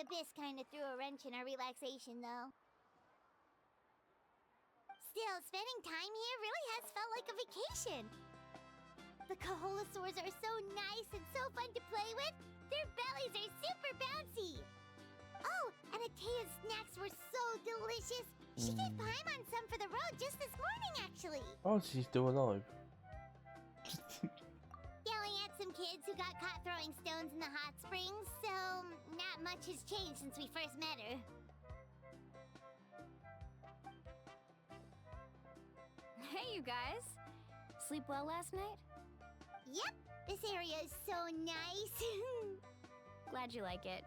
Abyss kinda threw a wrench in our relaxation, though. Still, spending time here really has felt like a vacation. The Kaholosaurs are so nice and so fun to play with. Their bellies are super bouncy. Oh, and Atea's snacks were so delicious. She gave Paimon some for the road just this morning, actually. Oh, she's still alive. Yelling at some kids who got caught throwing stones in the hot springs, so not much has changed since we first met her. Hey, you guys. Sleep well last night? Yep, this area is so nice. Glad you like it.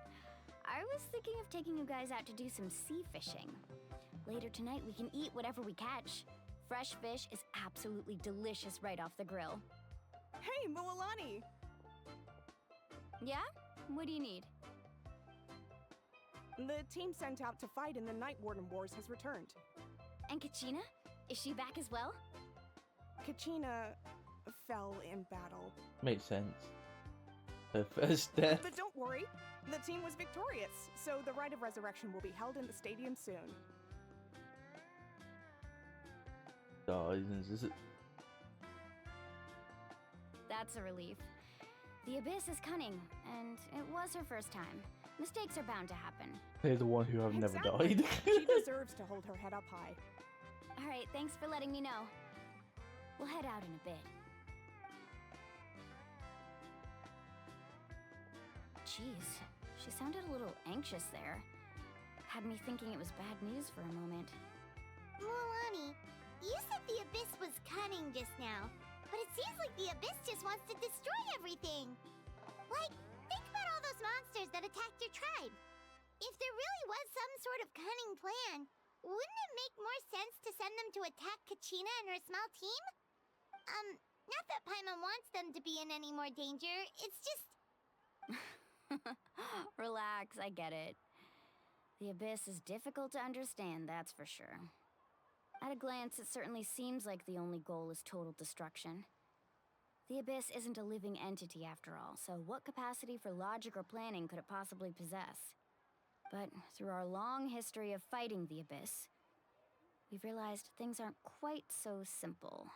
I was thinking of taking you guys out to do some sea fishing. Later tonight, we can eat whatever we catch. Fresh fish is absolutely delicious right off the grill. Hey, Mualani! Yeah? What do you need? The team sent out to fight in the Night Warden Wars has returned. And Kachina? Is she back as well? Kachina fell in battle. Makes sense. Her first death. But don't worry, the team was victorious, so the rite of resurrection will be held in the stadium soon. That's a relief. The Abyss is cunning, and it was her first time. Mistakes are bound to happen. They're the one who have never Exactly. died. She deserves to hold her head up high. All right, thanks for letting me know. We'll head out in a bit. Jeez, she sounded a little anxious there. Had me thinking it was bad news for a moment. Mualani, you said the Abyss was cunning just now, but it seems like the Abyss just wants to destroy everything. Like, think about all those monsters that attacked your tribe. If there really was some sort of cunning plan, wouldn't it make more sense to send them to attack Kachina and her small team? Not that Paimon wants them to be in any more danger, it's just... Relax, I get it. The Abyss is difficult to understand, that's for sure. At a glance, it certainly seems like the only goal is total destruction. The Abyss isn't a living entity after all, so what capacity for logic or planning could it possibly possess? But through our long history of fighting the Abyss, we've realized things aren't quite so simple.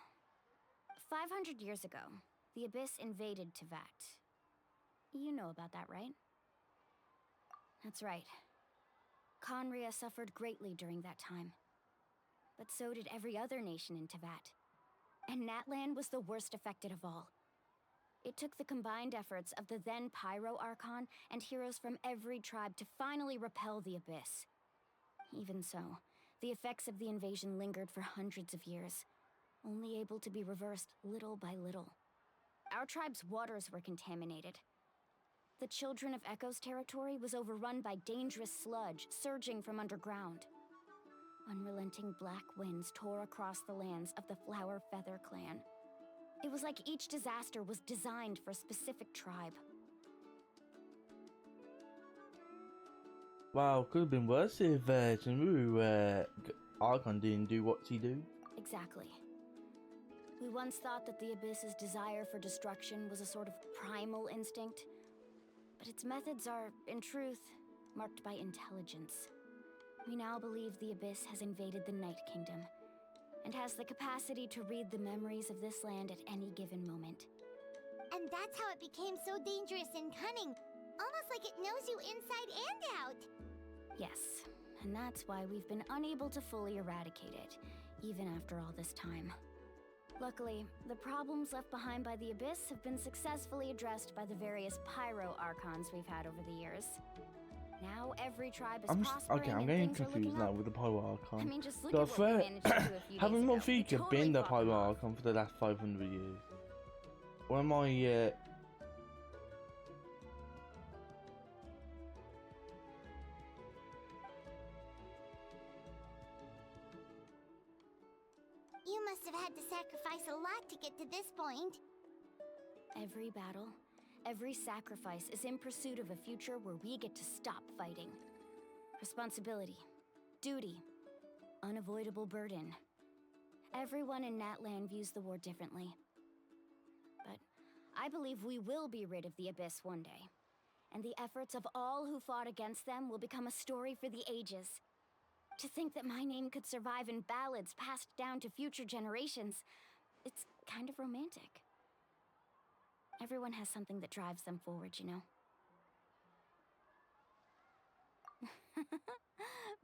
500 years ago, the Abyss invaded Tevat. You know about that, right? That's right. Conria suffered greatly during that time. But so did every other nation in Tevat. And Natlan was the worst affected of all. It took the combined efforts of the then Pyro Archon and heroes from every tribe to finally repel the Abyss. Even so, the effects of the invasion lingered for hundreds of years, only able to be reversed little by little. Our tribe's waters were contaminated. The Children of Echo's territory was overrun by dangerous sludge surging from underground. Unrelenting black winds tore across the lands of the Flower Feather clan. It was like each disaster was designed for a specific tribe. Wow, could have been worse if Archon didn't do what he do. Exactly. We once thought that the Abyss's desire for destruction was a sort of primal instinct, but its methods are, in truth, marked by intelligence. We now believe the Abyss has invaded the Night Kingdom, and has the capacity to read the memories of this land at any given moment. And that's how it became so dangerous and cunning, almost like it knows you inside and out. Yes, and that's why we've been unable to fully eradicate it, even after all this time. Luckily, the problems left behind by the Abyss have been successfully addressed by the various Pyro Archons we've had over the years. Now every tribe is prospering I'm and getting things are confused looking now up. with the Pyro Archon. I mean, just look at what we managed to do a few days Haven't ago. Monfika We totally been the fought them Pyro off. Archon for the last 500 years? Or am I, You must have had to sacrifice a lot to get to this point. Every battle, every sacrifice is in pursuit of a future where we get to stop fighting. Responsibility, duty, unavoidable burden. Everyone in Natlan views the war differently. But I believe we will be rid of the Abyss one day. and the efforts of all who fought against them will become a story for the ages. To think that my name could survive in ballads passed down to future generations, it's kind of romantic. Everyone has something that drives them forward, you know?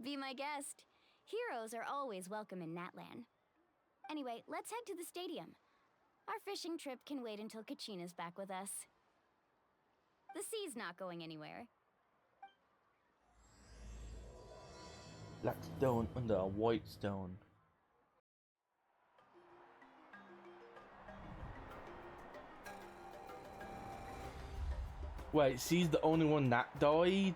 Be my guest. Heroes are always welcome in Natlan. Anyway, let's head to the stadium. Our fishing trip can wait until Kachina's back with us. The sea's not going anywhere. Black stone under a white stone. Wait, she's the only one that died?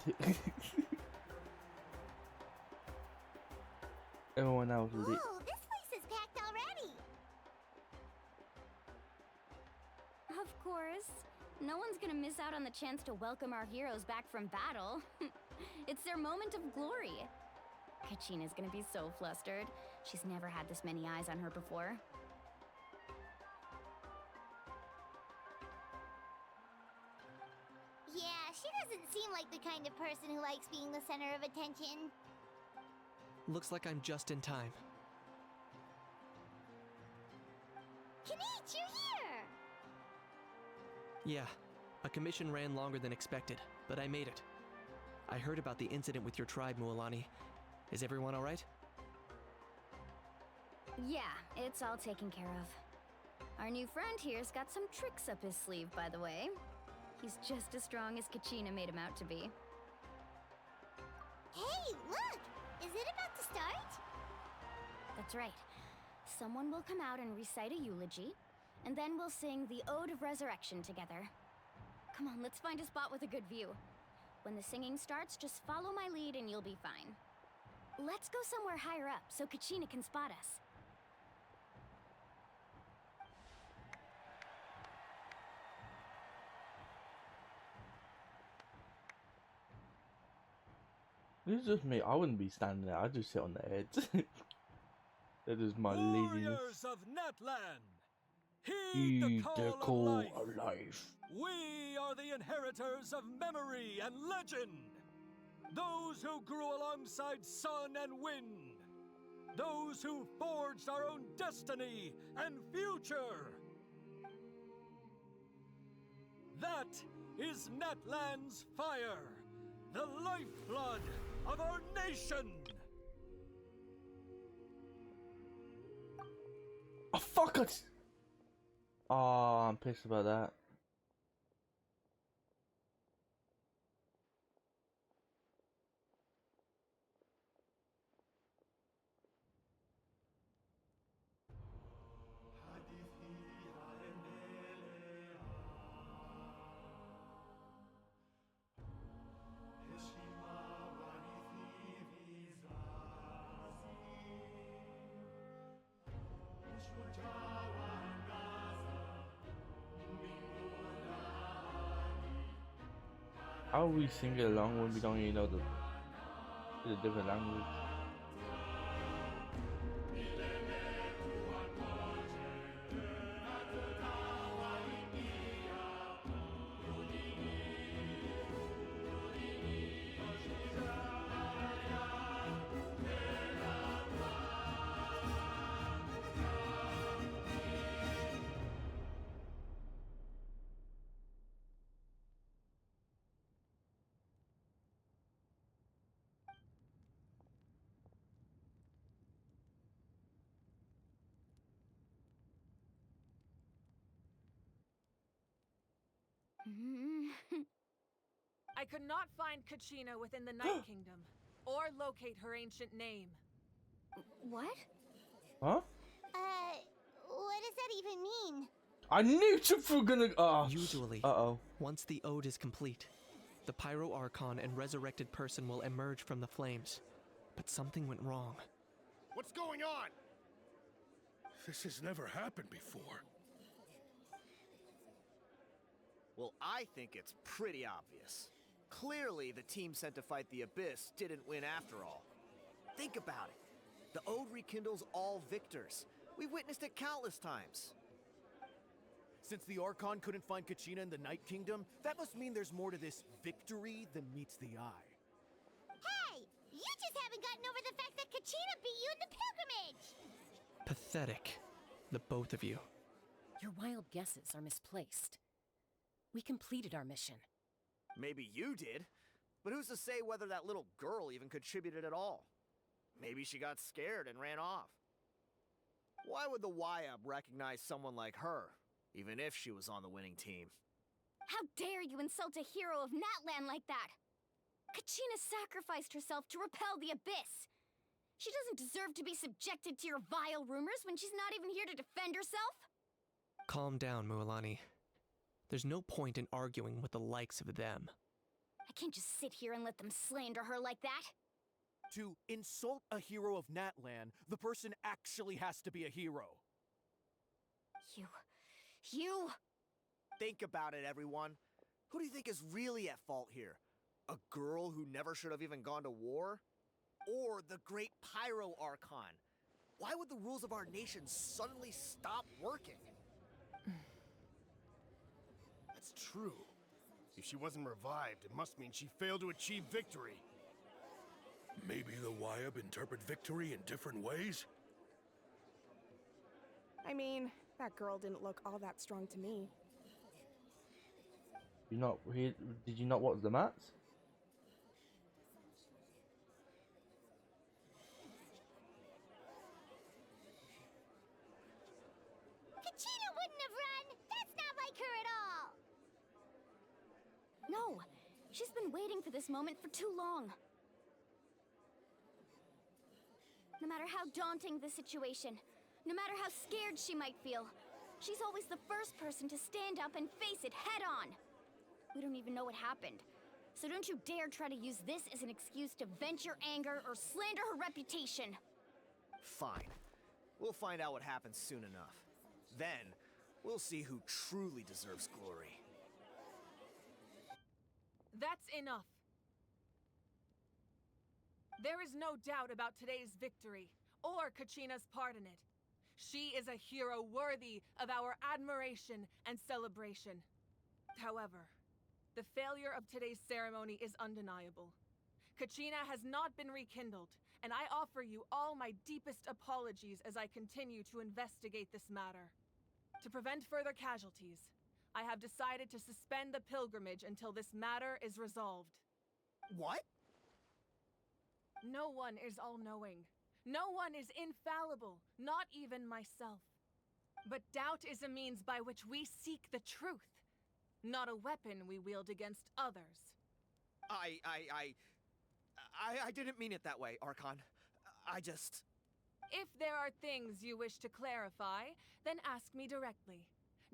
Everyone else lit. Whoa, this place is packed already. Of course. No one's gonna miss out on the chance to welcome our heroes back from battle. It's their moment of glory. Kachina's gonna be so flustered. She's never had this many eyes on her before. Yeah, she doesn't seem like the kind of person who likes being the center of attention. Looks like I'm just in time. Kinich, you're here! Yeah, a commission ran longer than expected, but I made it. I heard about the incident with your tribe, Mualani. Is everyone alright? Yeah, it's all taken care of. Our new friend here's got some tricks up his sleeve, by the way. He's just as strong as Kachina made him out to be. Hey, look! Is it about to start? That's right. Someone will come out and recite a eulogy, and then we'll sing the Ode of Resurrection together. Come on, let's find a spot with a good view. When the singing starts, just follow my lead and you'll be fine. Let's go somewhere higher up so Kachina can spot us. This is just me. I wouldn't be standing there. I'd just sit on the edge. That is my laziness. Warriors of Natlan, heed Heed the call of life. of life. We are the inheritors of memory and legend. Those who grew alongside sun and wind. Those who forged our own destiny and future. That is Natlan's fire, the lifeblood of our nation. Oh, fuck it! Oh, I'm pissed about that. How we sing it along when we don't even know the different language? I could not find Kachina within the Night Kingdom, or locate her ancient name. What? Huh? What does that even mean? I knew you were gonna. Usually, Uh-oh. once the ode is complete, the Pyro Archon and resurrected person will emerge from the flames. But something went wrong. What's going on? This has never happened before. Well, I think it's pretty obvious. Clearly, the team sent to fight the Abyss didn't win after all. Think about it. The Ode rekindles all victors. We've witnessed it countless times. Since the Archon couldn't find Kachina in the Night Kingdom, that must mean there's more to this victory than meets the eye. Hey! You just haven't gotten over the fact that Kachina beat you in the pilgrimage! Pathetic. The both of you. Your wild guesses are misplaced. We completed our mission. Maybe you did, but who's to say whether that little girl even contributed at all? Maybe she got scared and ran off. Why would the YUB recognize someone like her, even if she was on the winning team? How dare you insult a hero of Natlan like that? Kachina sacrificed herself to repel the Abyss. She doesn't deserve to be subjected to your vile rumors when she's not even here to defend herself. Calm down, Mualani. There's no point in arguing with the likes of them. I can't just sit here and let them slander her like that. To insult a hero of Natlan, the person actually has to be a hero. You... Think about it, everyone. Who do you think is really at fault here? A girl who never should have even gone to war? Or the great Pyro Archon? Why would the rules of our nation suddenly stop working? That's true. If she wasn't revived, it must mean she failed to achieve victory. Maybe the YUB interpret victory in different ways? I mean, that girl didn't look all that strong to me. Did you not watch the match? Kachina wouldn't have run! That's not like her at all! No, she's been waiting for this moment for too long. No matter how daunting the situation, no matter how scared she might feel, she's always the first person to stand up and face it head on. We don't even know what happened, so don't you dare try to use this as an excuse to vent your anger or slander her reputation. Fine. We'll find out what happens soon enough. Then, we'll see who truly deserves glory. That's enough. There is no doubt about today's victory, or Kachina's part in it. She is a hero worthy of our admiration and celebration. However, the failure of today's ceremony is undeniable. Kachina has not been rekindled, and I offer you all my deepest apologies as I continue to investigate this matter. To prevent further casualties, I have decided to suspend the pilgrimage until this matter is resolved. What? No one is all-knowing. No one is infallible, not even myself. But doubt is a means by which we seek the truth, not a weapon we wield against others. I didn't mean it that way, Archon. If there are things you wish to clarify, then ask me directly.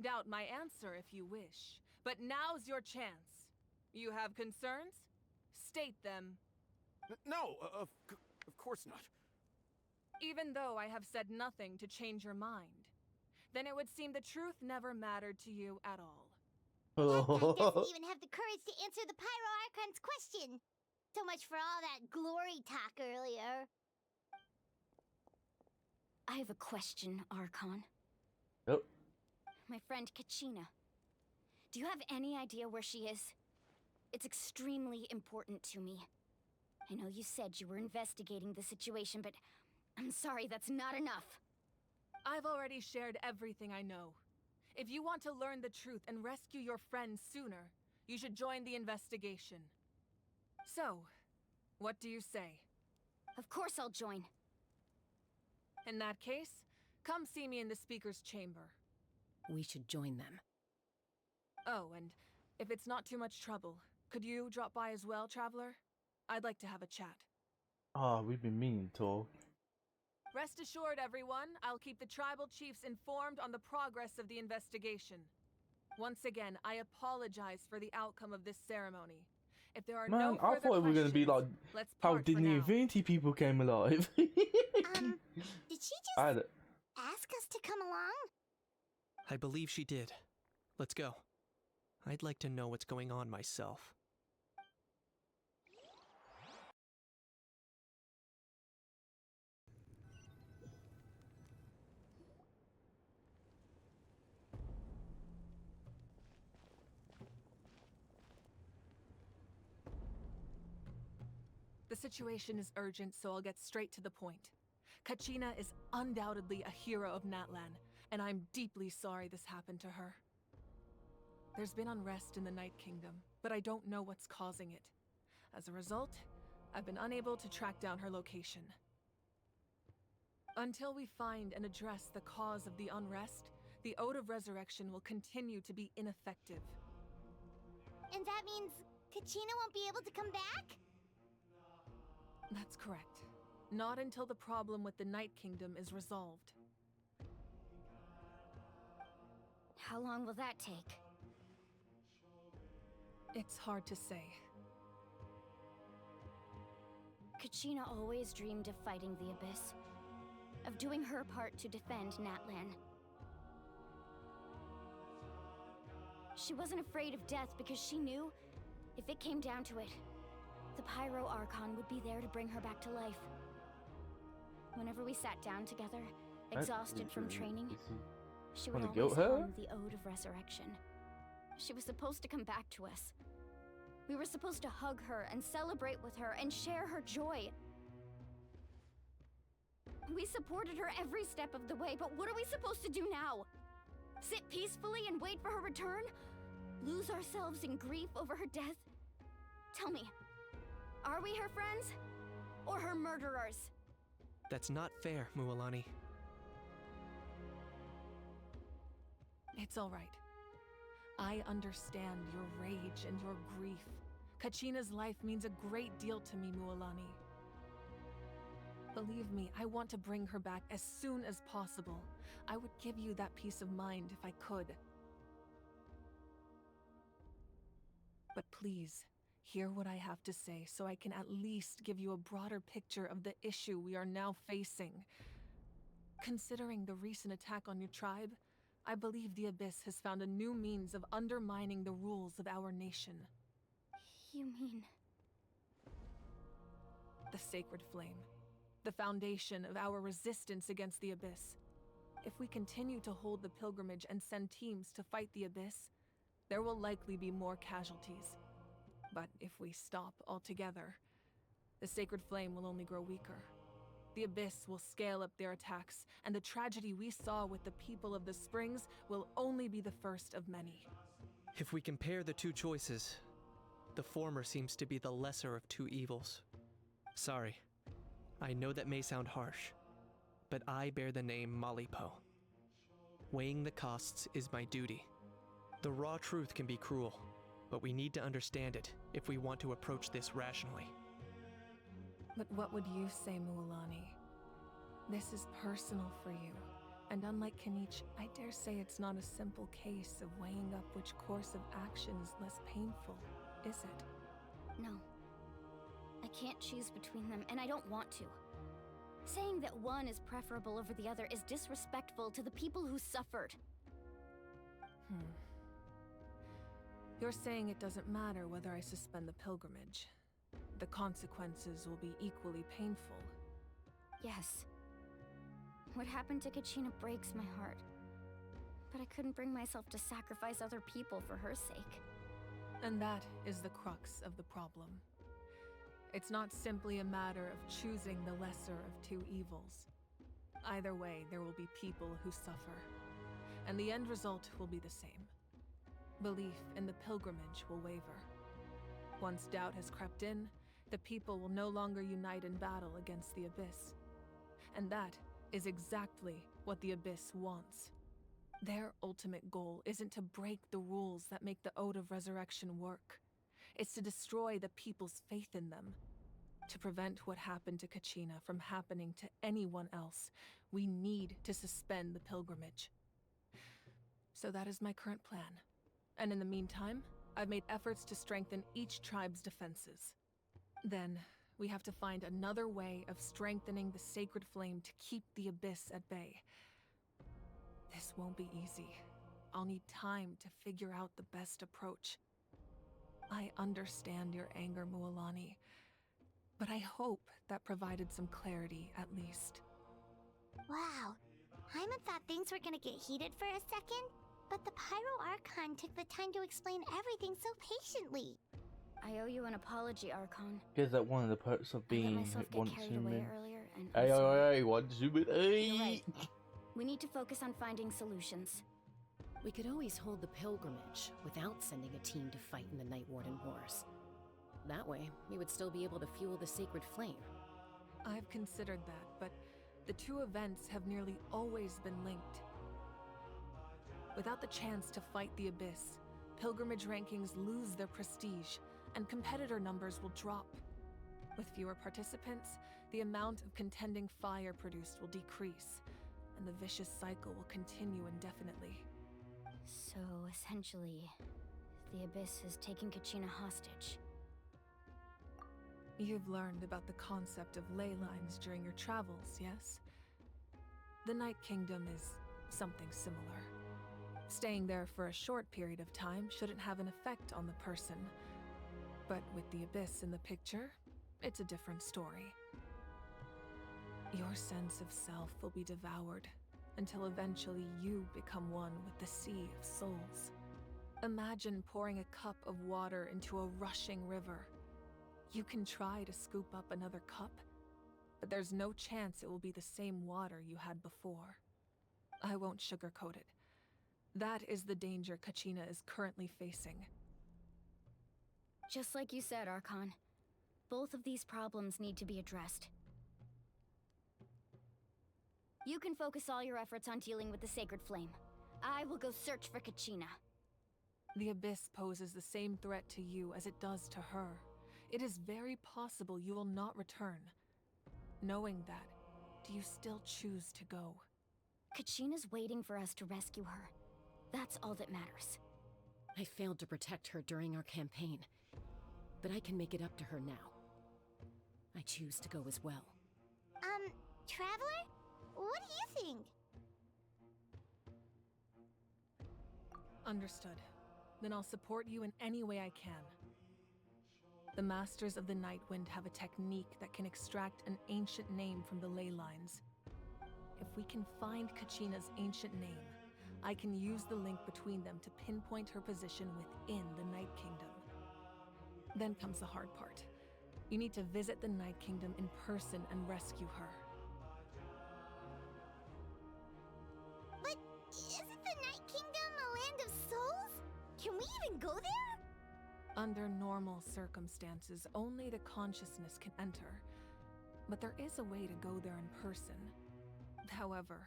Doubt my answer if you wish. But now's your chance. You have concerns? State them. No, of course not. Even though I have said nothing to change your mind, then it would seem the truth never mattered to you at all. That guy doesn't even have the courage to answer the Pyro Archon's question. So much for all that glory talk earlier. I have a question, Archon. Yep. My friend Kachina. Do you have any idea where she is? It's extremely important to me. I know you said you were investigating the situation, but I'm sorry, that's not enough. I've already shared everything I know. If you want to learn the truth and rescue your friends sooner, you should join the investigation. So, what do you say? Of course I'll join. In that case, come see me in the speaker's chamber. We should join them. Oh, and if it's not too much trouble, could you drop by as well, Traveler? I'd like to have a chat. Ah, we've been meaning to talk. Rest assured, everyone, I'll keep the tribal chiefs informed on the progress of the investigation. Once again, I apologize for the outcome of this ceremony. If there are no Man, I further thought it was going to be like questions, let's how part for Disney now. Infinity people came alive. Did she just I, ask us to come along? I believe she did. Let's go. I'd like to know what's going on myself. situation is urgent, so I'll get straight to the point. Kachina is undoubtedly a hero of Natlan, and I'm deeply sorry this happened to her. There's been unrest in the Night Kingdom, but I don't know what's causing it. As a result, I've been unable to track down her location. Until we find and address the cause of the unrest, the Ode of Resurrection will continue to be ineffective. And that means Kachina won't be able to come back? That's correct. Not until the problem with the Night Kingdom is resolved. How long will that take? It's hard to say. Kachina always dreamed of fighting the Abyss. Of doing her part to defend Natlan. She wasn't afraid of death because she knew, if it came down to it, the Pyro Archon would be there to bring her back to life. Whenever we sat down together, exhausted from training, she would always hum the Ode of Resurrection. She was supposed to come back to us. We were supposed to hug her and celebrate with her and share her joy. We supported her every step of the way, but what are we supposed to do now? Sit peacefully and wait for her return? Lose ourselves in grief over her death? Tell me, are we her friends? Or her murderers? That's not fair, Mualani. It's all right. I understand your rage and your grief. Kachina's life means a great deal to me, Mualani. Believe me, I want to bring her back as soon as possible. I would give you that peace of mind if I could. But please, hear what I have to say so I can at least give you a broader picture of the issue we are now facing. Considering the recent attack on your tribe, I believe the Abyss has found a new means of undermining the rules of our nation. You mean... The Sacred Flame. The foundation of our resistance against the Abyss. If we continue to hold the pilgrimage and send teams to fight the Abyss, there will likely be more casualties. But if we stop altogether, the Sacred Flame will only grow weaker. The Abyss will scale up their attacks, and the tragedy we saw with the people of the Springs will only be the first of many. If we compare the two choices, the former seems to be the lesser of two evils. Sorry. I know that may sound harsh, but I bear the name Malipo. Weighing the costs is my duty. The raw truth can be cruel, but we need to understand it if we want to approach this rationally. But what would you say, Mualani? This is personal for you, and unlike Kenichi, I dare say it's not a simple case of weighing up which course of action is less painful, is it? No. I can't choose between them, and I don't want to. Saying that one is preferable over the other is disrespectful to the people who suffered. You're saying it doesn't matter whether I suspend the pilgrimage. The consequences will be equally painful. Yes. What happened to Kachina breaks my heart. But I couldn't bring myself to sacrifice other people for her sake. And that is the crux of the problem. It's not simply a matter of choosing the lesser of two evils. Either way, there will be people who suffer. And the end result will be the same. Belief in the pilgrimage will waver. Once doubt has crept in, the people will no longer unite in battle against the Abyss. And that is exactly what the Abyss wants. Their ultimate goal isn't to break the rules that make the Ode of Resurrection work. It's to destroy the people's faith in them. To prevent what happened to Kachina from happening to anyone else, we need to suspend the pilgrimage. So that is my current plan. And in the meantime, I've made efforts to strengthen each tribe's defenses. Then, we have to find another way of strengthening the Sacred Flame to keep the Abyss at bay. This won't be easy. I'll need time to figure out the best approach. I understand your anger, Mualani, but I hope that provided some clarity, at least. Wow. Hyman thought things were gonna get heated for a second, but the Pyro Archon took the time to explain everything so patiently. I owe you an apology, Archon. Guess that one of the perks of I let being myself get once carried away human. earlier, and Hey, I'm sorry. hey, once human. You're Hey. right. We need to focus on finding solutions. We could always hold the pilgrimage without sending a team to fight in the Night Warden Wars. That way, we would still be able to fuel the sacred flame. I've considered that, but the two events have nearly always been linked. Without the chance to fight the Abyss, pilgrimage rankings lose their prestige, and competitor numbers will drop. With fewer participants, the amount of contending fire produced will decrease, and the vicious cycle will continue indefinitely. So, essentially, the Abyss is taking Kachina hostage. You've learned about the concept of ley lines during your travels, yes? The Night Kingdom is something similar. Staying there for a short period of time shouldn't have an effect on the person. But with the Abyss in the picture, it's a different story. Your sense of self will be devoured until eventually you become one with the Sea of Souls. Imagine pouring a cup of water into a rushing river. You can try to scoop up another cup, but there's no chance it will be the same water you had before. I won't sugarcoat it. That is the danger Kachina is currently facing. Just like you said, Archon. Both of these problems need to be addressed. You can focus all your efforts on dealing with the Sacred Flame. I will go search for Kachina. The Abyss poses the same threat to you as it does to her. It is very possible you will not return. Knowing that, do you still choose to go? Kachina's waiting for us to rescue her. That's all that matters. I failed to protect her during our campaign, but I can make it up to her now. I choose to go as well. Traveler? What do you think? Understood. Then I'll support you in any way I can. The Masters of the Nightwind have a technique that can extract an ancient name from the ley lines. If we can find Kachina's ancient name, I can use the link between them to pinpoint her position within the Night Kingdom. Then comes the hard part. You need to visit the Night Kingdom in person and rescue her. But isn't the Night Kingdom a land of souls? Can we even go there? Under normal circumstances, only the consciousness can enter. But there is a way to go there in person. However,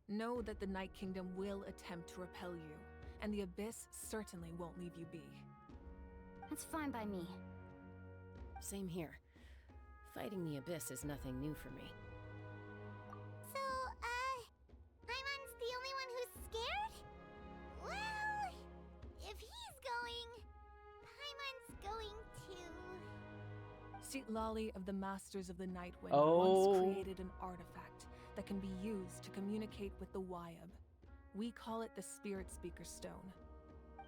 know that the Night Kingdom will attempt to repel you, and the Abyss certainly won't leave you be. That's fine by me. Same here. Fighting the Abyss is nothing new for me. So, Paimon's the only one who's scared? Well, if he's going, Paimon's going too. Lali of the Masters of the Nightwind Oh. once created an artifact that can be used to communicate with the Wyab. We call it the Spirit Speaker Stone.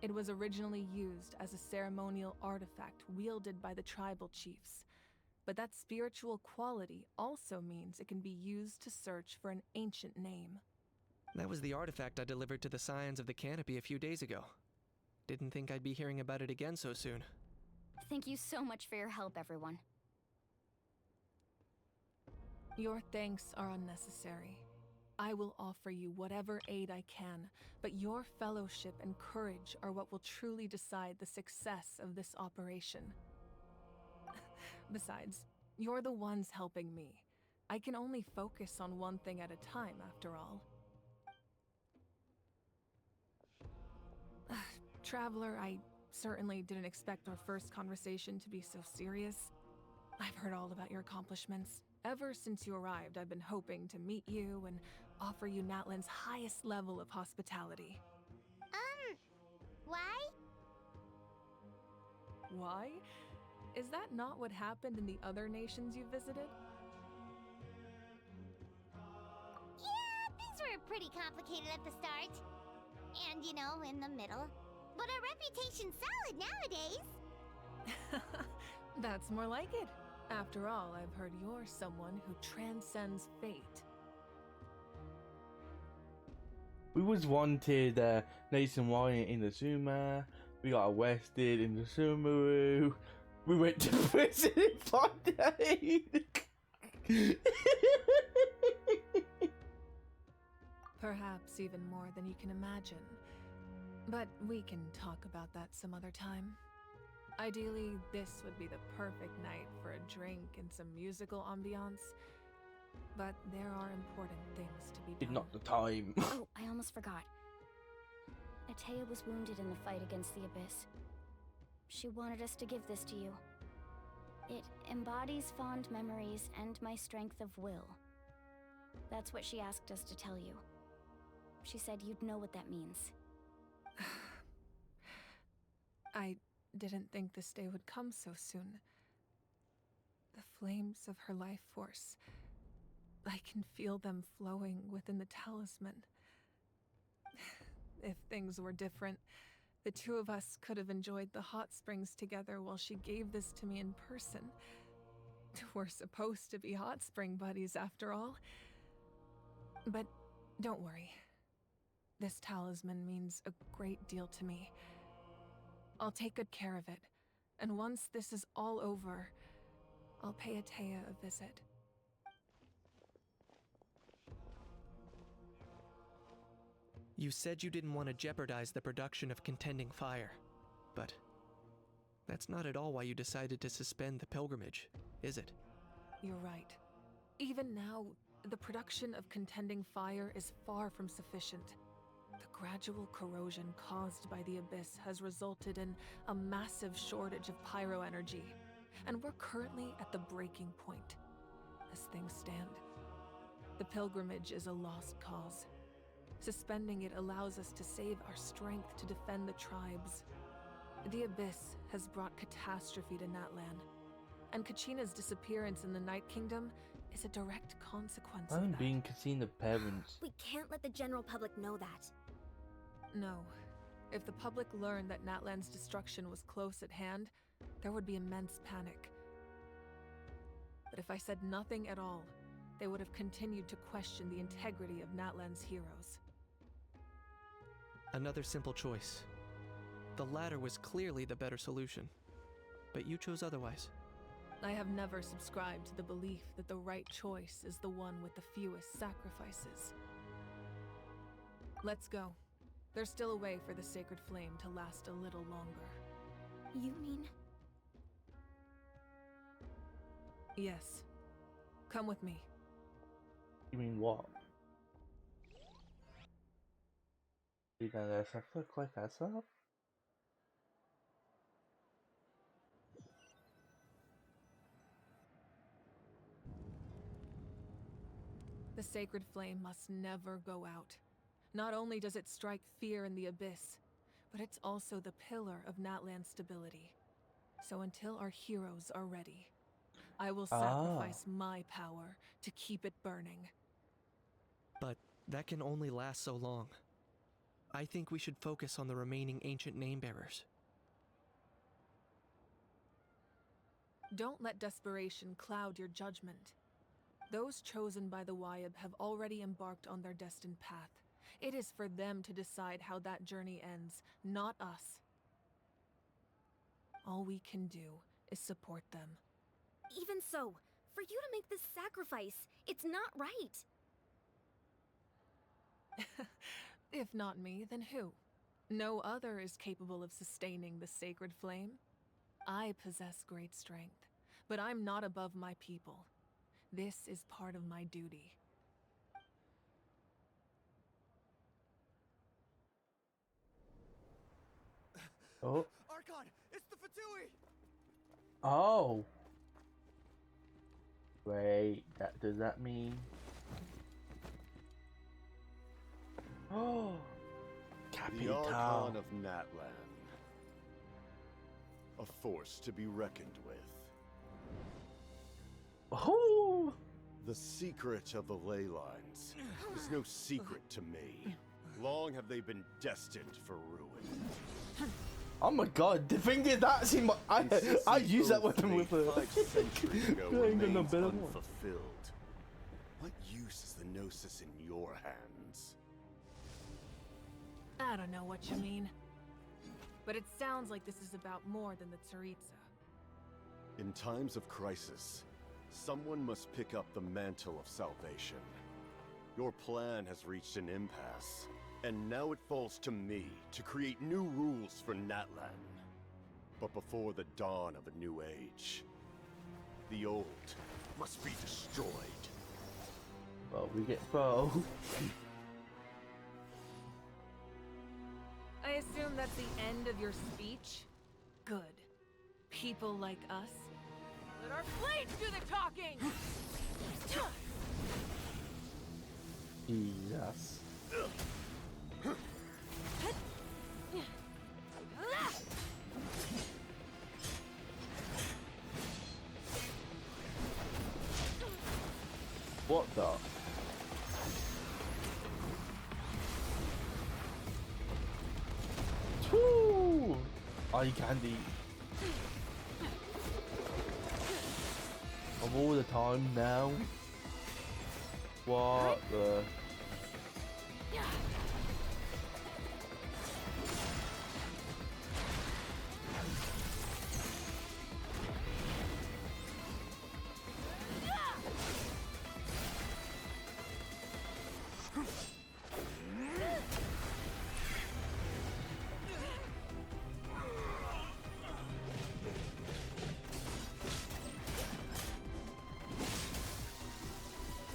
It was originally used as a ceremonial artifact wielded by the tribal chiefs, but that spiritual quality also means it can be used to search for an ancient name. That was the artifact I delivered to the Scions of the Canopy a few days ago. Didn't think I'd be hearing about it again so soon. Thank you so much for your help, everyone. Your thanks are unnecessary. I will offer you whatever aid I can, but your fellowship and courage are what will truly decide the success of this operation. Besides, you're the ones helping me. I can only focus on one thing at a time, after all. Traveler, I certainly didn't expect our first conversation to be so serious. I've heard all about your accomplishments. Ever since you arrived, I've been hoping to meet you and offer you Natlan's highest level of hospitality. Why? Why? Is that not what happened in the other nations you visited? Yeah, things were pretty complicated at the start. And, you know, in the middle. But our reputation's solid nowadays. That's more like it. After all, I've heard you're someone who transcends fate. We was wanted nationwide in the Zuma. We got arrested in the Sumeru. We went to prison in 5 days. Perhaps even more than you can imagine. But we can talk about that some other time. Ideally, this would be the perfect night for a drink and some musical ambiance. But there are important things to be done. Not the time. Oh, I almost forgot. Atea was wounded in the fight against the Abyss. She wanted us to give this to you. It embodies fond memories and my strength of will. That's what she asked us to tell you. She said you'd know what that means. I didn't think this day would come so soon. The flames of her life force. I can feel them flowing within the talisman. If things were different, the two of us could have enjoyed the hot springs together while she gave this to me in person. We're supposed to be hot spring buddies after all. But don't worry. This talisman means a great deal to me. I'll take good care of it, and once this is all over, I'll pay Atea a visit. You said you didn't want to jeopardize the production of Contending Fire, but that's not at all why you decided to suspend the pilgrimage, is it? You're right. Even now, the production of Contending Fire is far from sufficient. The gradual corrosion caused by the Abyss has resulted in a massive shortage of pyro energy, and we're currently at the breaking point. As things stand, the pilgrimage is a lost cause. Suspending it allows us to save our strength to defend the tribes. The Abyss has brought catastrophe to Natlan, and Kachina's disappearance in the Night Kingdom is a direct consequence of I'm that. being Kachina parents. We can't let the general public know that. No. If the public learned that Natlan's destruction was close at hand, there would be immense panic. But if I said nothing at all, they would have continued to question the integrity of Natlan's heroes. Another simple choice. The latter was clearly the better solution, but you chose otherwise. I have never subscribed to the belief that the right choice is the one with the fewest sacrifices. Let's go. There's still a way for the sacred flame to last a little longer. You mean? Yes. Come with me. You mean what? You gonna suffer quick as well? The sacred flame must never go out. Not only does it strike fear in the Abyss, but it's also the pillar of Natlan's stability. So until our heroes are ready, I will sacrifice my power to keep it burning. But that can only last so long. I think we should focus on the remaining ancient name-bearers. Don't let desperation cloud your judgment. Those chosen by the Wyab have already embarked on their destined path. It is for them to decide how that journey ends, not us. All we can do is support them. Even so, for you to make this sacrifice, it's not right. If not me, then who? No other is capable of sustaining the sacred flame. I possess great strength, but I'm not above my people. This is part of my duty. Oh. Archon, it's the fatui! Oh. Wait, does that mean? Oh. The Capital. Archon of Natlan. A force to be reckoned with. Oh. The secret of the ley lines is no secret to me. Long have they been destined for ruin. Oh my god, the thing is that's in my I use that weapon with a 5 centuries ago I ain't got no remains better one. unfulfilled. What use is the Gnosis in your hands? I don't know what you mean. But it sounds like this is about more than the Tsaritsa. In times of crisis, someone must pick up the mantle of salvation. Your plan has reached an impasse, and now it falls to me to create new rules for Natlan. But before the dawn of a new age, the old must be destroyed. Well, we get both. I assume that's the end of your speech? Good. People like us. Let our blades do the talking! Jesus. What the? Woo! Eye candy. Of all the time now. What the?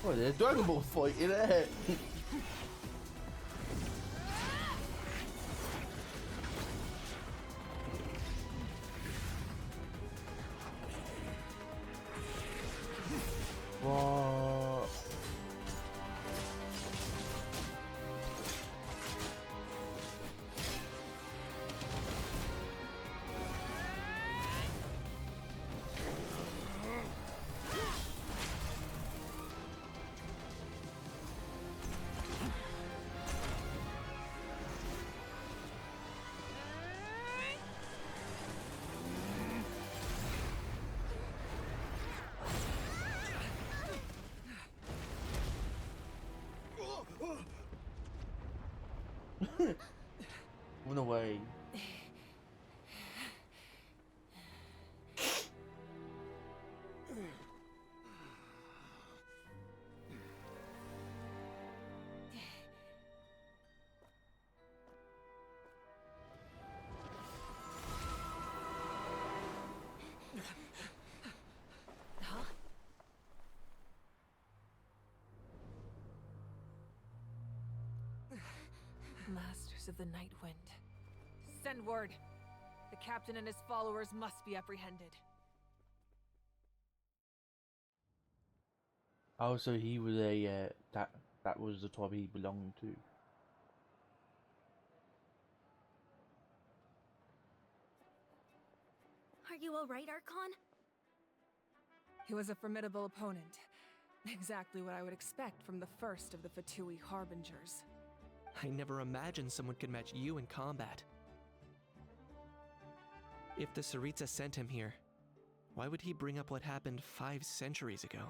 Oh, there's Dragon Ball fight in it. What? Run away. Masters of the Night Wind. Send word. The captain and his followers must be apprehended. Oh, so he was a that was the tribe he belonged to. Are you alright, Archon? He was a formidable opponent. Exactly what I would expect from the first of the Fatui harbingers. I never imagined someone could match you in combat. If the Tsaritsa sent him here, why would he bring up what happened 5 centuries ago?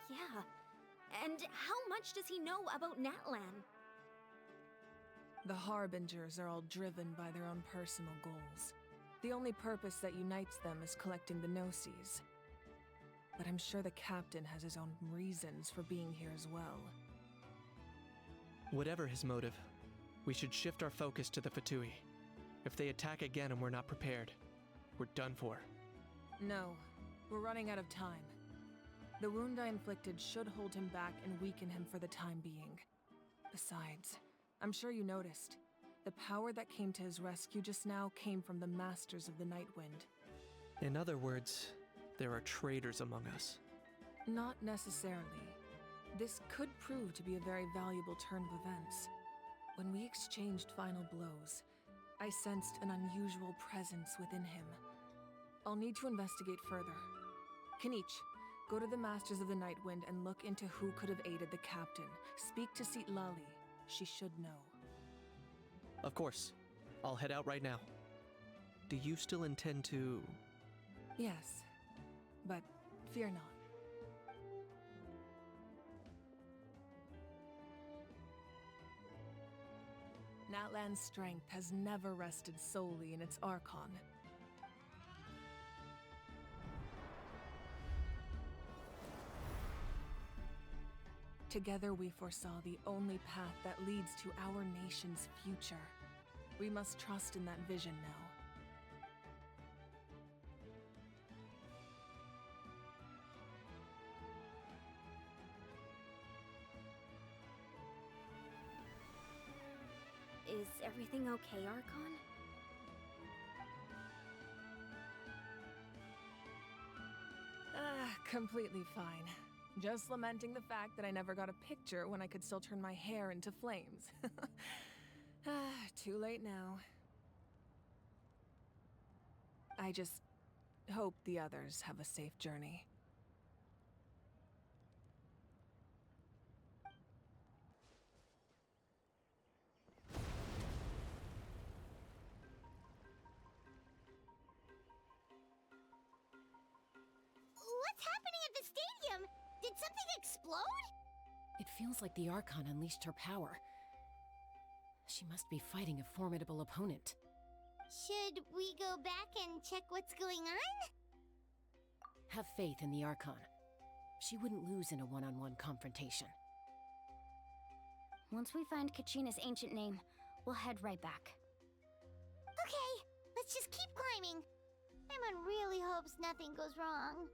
Yeah. And how much does he know about Natlan? The harbingers are all driven by their own personal goals. The only purpose that unites them is collecting the Gnosis. But I'm sure the captain has his own reasons for being here as well. Whatever his motive, we should shift our focus to the Fatui. If they attack again and we're not prepared, we're done for. No, we're running out of time. The wound I inflicted should hold him back and weaken him for the time being. Besides, I'm sure you noticed, the power that came to his rescue just now came from the Masters of the Night Wind. In other words, there are traitors among us. Not necessarily. This could prove to be a very valuable turn of events. When we exchanged final blows, I sensed an unusual presence within him. I'll need to investigate further. Kinich, go to the Masters of the Night Wind and look into who could have aided the captain. Speak to Seat Lali. She should know. Of course. I'll head out right now. Do you still intend to... Yes, but fear not. Natlan's strength has never rested solely in its Archon. Together we foresaw the only path that leads to our nation's future. We must trust in that vision now. Is everything okay, Archon? Completely fine. Just lamenting the fact that I never got a picture when I could still turn my hair into flames. Too late now. I just hope the others have a safe journey. What's happening at the stadium? Did something explode? It feels like the Archon unleashed her power. She must be fighting a formidable opponent. Should we go back and check what's going on? Have faith in the Archon. She wouldn't lose in a one-on-one confrontation. Once we find Kachina's ancient name, we'll head right back. Okay, let's just keep climbing. Emma really hopes nothing goes wrong.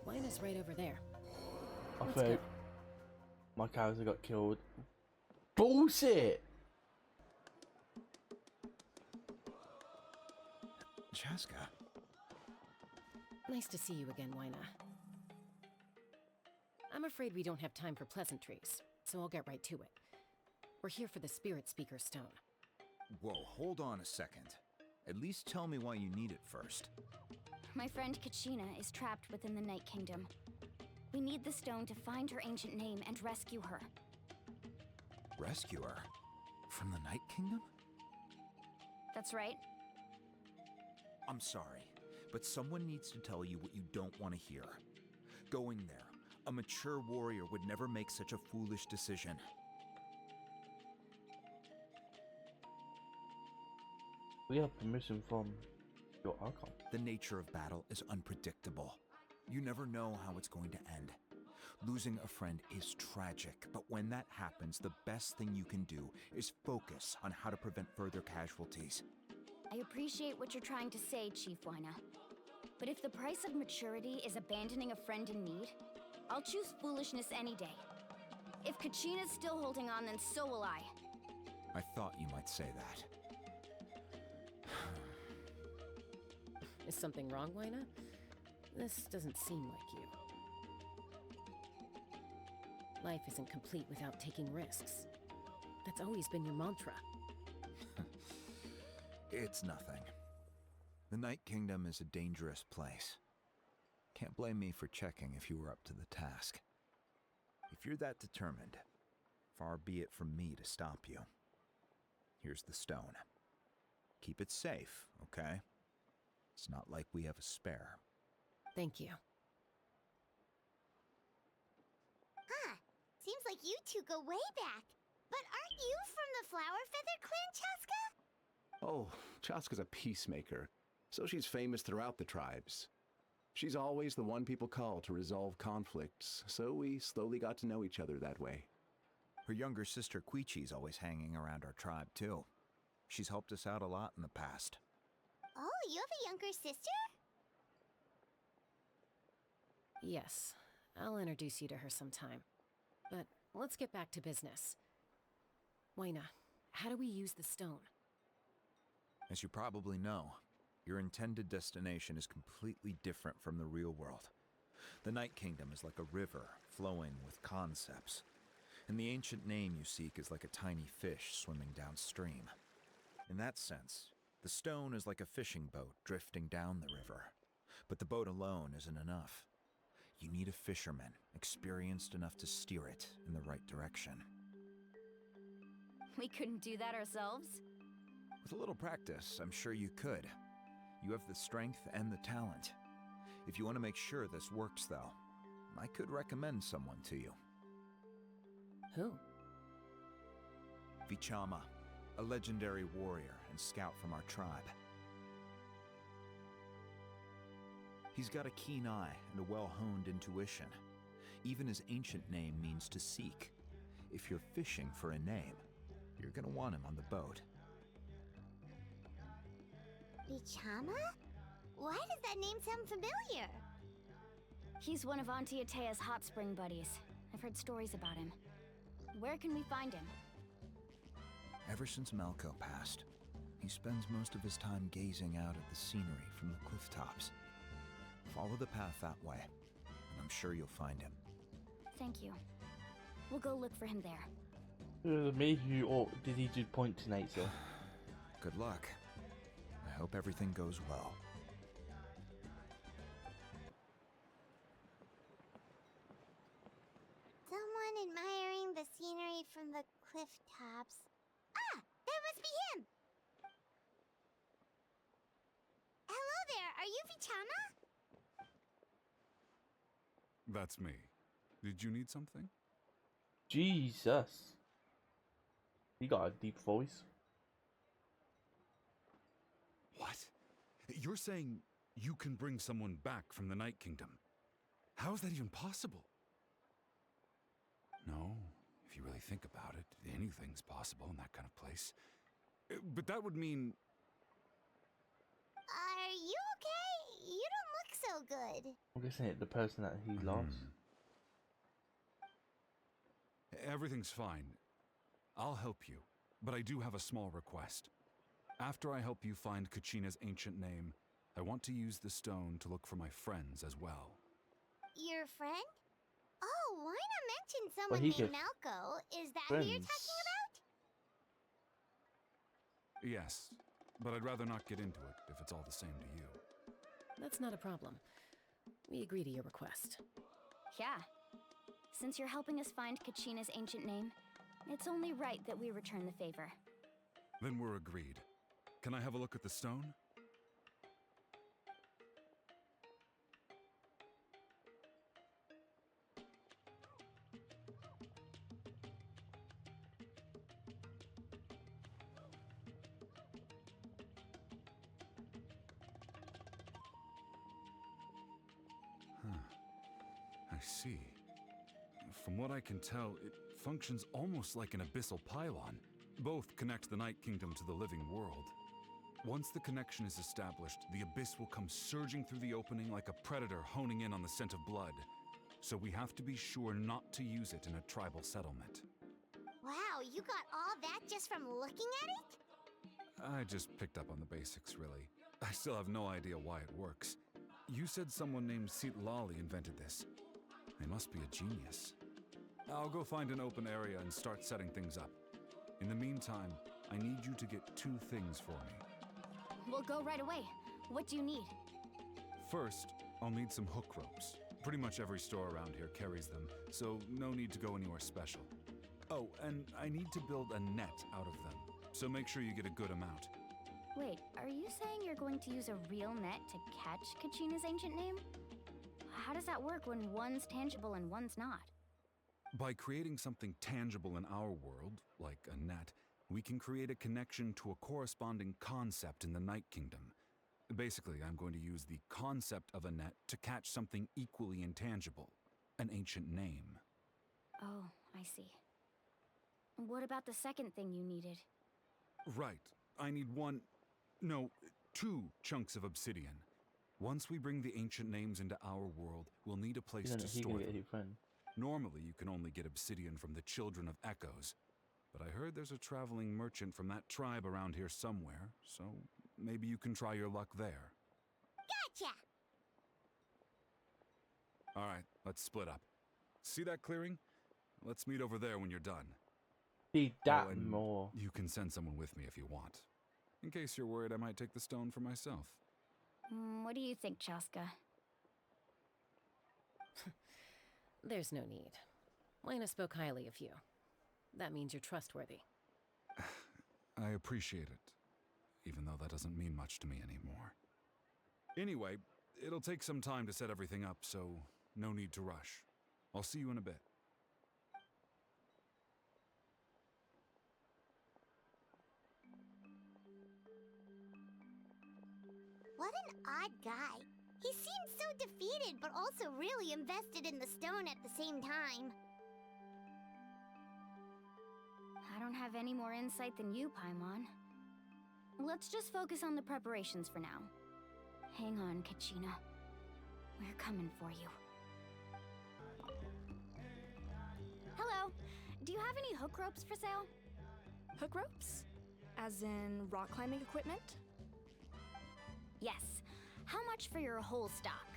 Lina's right over there. I Let's think go. my character got killed. Bullshit! Chaska. Nice to see you again, Wina. I'm afraid we don't have time for pleasantries, so I'll get right to it. We're here for the Spirit Speaker Stone. Whoa, hold on a second. At least tell me why you need it first. My friend Kachina is trapped within the Night Kingdom. We need the stone to find her ancient name and rescue her. Rescue her? From the Night Kingdom? That's right. I'm sorry, but someone needs to tell you what you don't want to hear. Going there, a mature warrior would never make such a foolish decision. We have permission from your Archon. The nature of battle is unpredictable. You never know how it's going to end. Losing a friend is tragic, but when that happens, the best thing you can do is focus on how to prevent further casualties. I appreciate what you're trying to say, Chief Wina. But if the price of maturity is abandoning a friend in need, I'll choose foolishness any day. If Kachina's still holding on, then so will I. I thought you might say that. Is something wrong, Wina? This doesn't seem like you. Life isn't complete without taking risks. That's always been your mantra. It's nothing. The Night Kingdom is a dangerous place. Can't blame me for checking if you were up to the task. If you're that determined, far be it from me to stop you. Here's the stone. Keep it safe, okay? It's not like we have a spare. Thank you. Huh. Seems like you two go way back. But aren't you from the Flower Feather Clan, Chaska? Oh, Chaska's a peacemaker, so she's famous throughout the tribes. She's always the one people call to resolve conflicts, so we slowly got to know each other that way. Her younger sister Quichi's always hanging around our tribe, too. She's helped us out a lot in the past. Oh, you have a younger sister? Yes, I'll introduce you to her sometime. But let's get back to business. Wina, how do we use the stone? As you probably know, your intended destination is completely different from the real world. The Night Kingdom is like a river flowing with concepts, and the ancient name you seek is like a tiny fish swimming downstream. In that sense, the stone is like a fishing boat drifting down the river, but the boat alone isn't enough. You need a fisherman experienced enough to steer it in the right direction. We couldn't do that ourselves? With a little practice, I'm sure you could. You have the strength and the talent. If you want to make sure this works, though, I could recommend someone to you. Who? Vichama, a legendary warrior and scout from our tribe. He's got a keen eye and a well-honed intuition. Even his ancient name means to seek. If you're fishing for a name, you're gonna want him on the boat. Bichama? Why does that name sound familiar? He's one of Auntie Atea's hot spring buddies. I've heard stories about him. Where can we find him? Ever since Malco passed, he spends most of his time gazing out at the scenery from the cliff tops. Follow the path that way, and I'm sure you'll find him. Thank you. We'll go look for him there. Made you, or did he just point tonight, so? Good luck. I hope everything goes well. Someone admiring the scenery from the cliff tops. Ah! That must be him! Hello there, are you Vichama? That's me. Did you need something? Jesus. He got a deep voice. What? You're saying you can bring someone back from the Night Kingdom? How is that even possible? No, if you really think about it, anything's possible in that kind of place. But that would mean... Are you okay? You don't look so good. I'm guessing it the person that he lost. Everything's fine. I'll help you, but I do have a small request. After I help you find Kachina's ancient name, I want to use the stone to look for my friends as well. Your friend? Oh, why not mention Well, someone he named gets Malco? Is that who you're friends. talking about? Yes, but I'd rather not get into it if it's all the same to you. That's not a problem. We agree to your request. Yeah. Since you're helping us find Kachina's ancient name, it's only right that we return the favor. Then we're agreed. Can I have a look at the stone? I see. From what I can tell, it functions almost like an abyssal pylon. Both connect the Night Kingdom to the living world. Once the connection is established, the abyss will come surging through the opening like a predator honing in on the scent of blood. So we have to be sure not to use it in a tribal settlement. Wow, you got all that just from looking at it? I just picked up on the basics, really. I still have no idea why it works. You said someone named Lali invented this. They must be a genius. I'll go find an open area and start setting things up. In the meantime, I need you to get 2 things for me. We'll go right away. What do you need? First, I'll need some hook ropes. Pretty much every store around here carries them, so no need to go anywhere special. Oh, and I need to build a net out of them, so make sure you get a good amount. Wait, are you saying you're going to use a real net to catch Kachina's ancient name? How does that work when one's tangible and one's not? By creating something tangible in our world, like a net, we can create a connection to a corresponding concept in the Night Kingdom. Basically, I'm going to use the concept of a net to catch something equally intangible, an ancient name. Oh, I see. What about the second thing you needed? Right. I need 2 chunks of obsidian. Once we bring the ancient names into our world, we'll need a place to store them. Normally, you can only get obsidian from the Children of Echoes, but I heard there's a traveling merchant from that tribe around here somewhere, so maybe you can try your luck there. Gotcha! Alright, let's split up. See that clearing? Let's meet over there when you're done. Need that and more. You can send someone with me if you want. In case you're worried I might take the stone for myself. What do you think, Chaska? There's no need. Lena spoke highly of you. That means you're trustworthy. I appreciate it, even though that doesn't mean much to me anymore. Anyway, it'll take some time to set everything up, so no need to rush. I'll see you in a bit. What an odd guy. He seemed so defeated, but also really invested in the stone at the same time. I don't have any more insight than you, Paimon. Let's just focus on the preparations for now. Hang on, Kachina. We're coming for you. Hello. Do you have any hook ropes for sale? Hook ropes? As in rock climbing equipment? Yes. How much for your whole stock?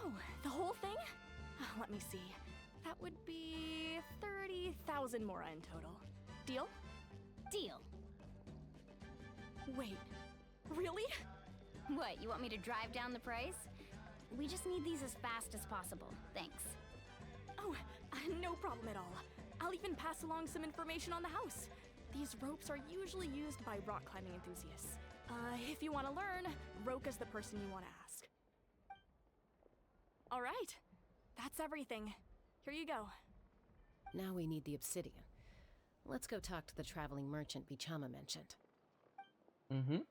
Oh, the whole thing? Let me see. That would be 30,000 mora in total. Deal? Deal. Wait, really? What, you want me to drive down the price? We just need these as fast as possible. Thanks. Oh, no problem at all. I'll even pass along some information on the house. These ropes are usually used by rock climbing enthusiasts. If you want to learn, Roka's the person you want to ask. All right, that's everything. Here you go. Now we need the obsidian. Let's go talk to the traveling merchant Bichama mentioned. Mm-hmm.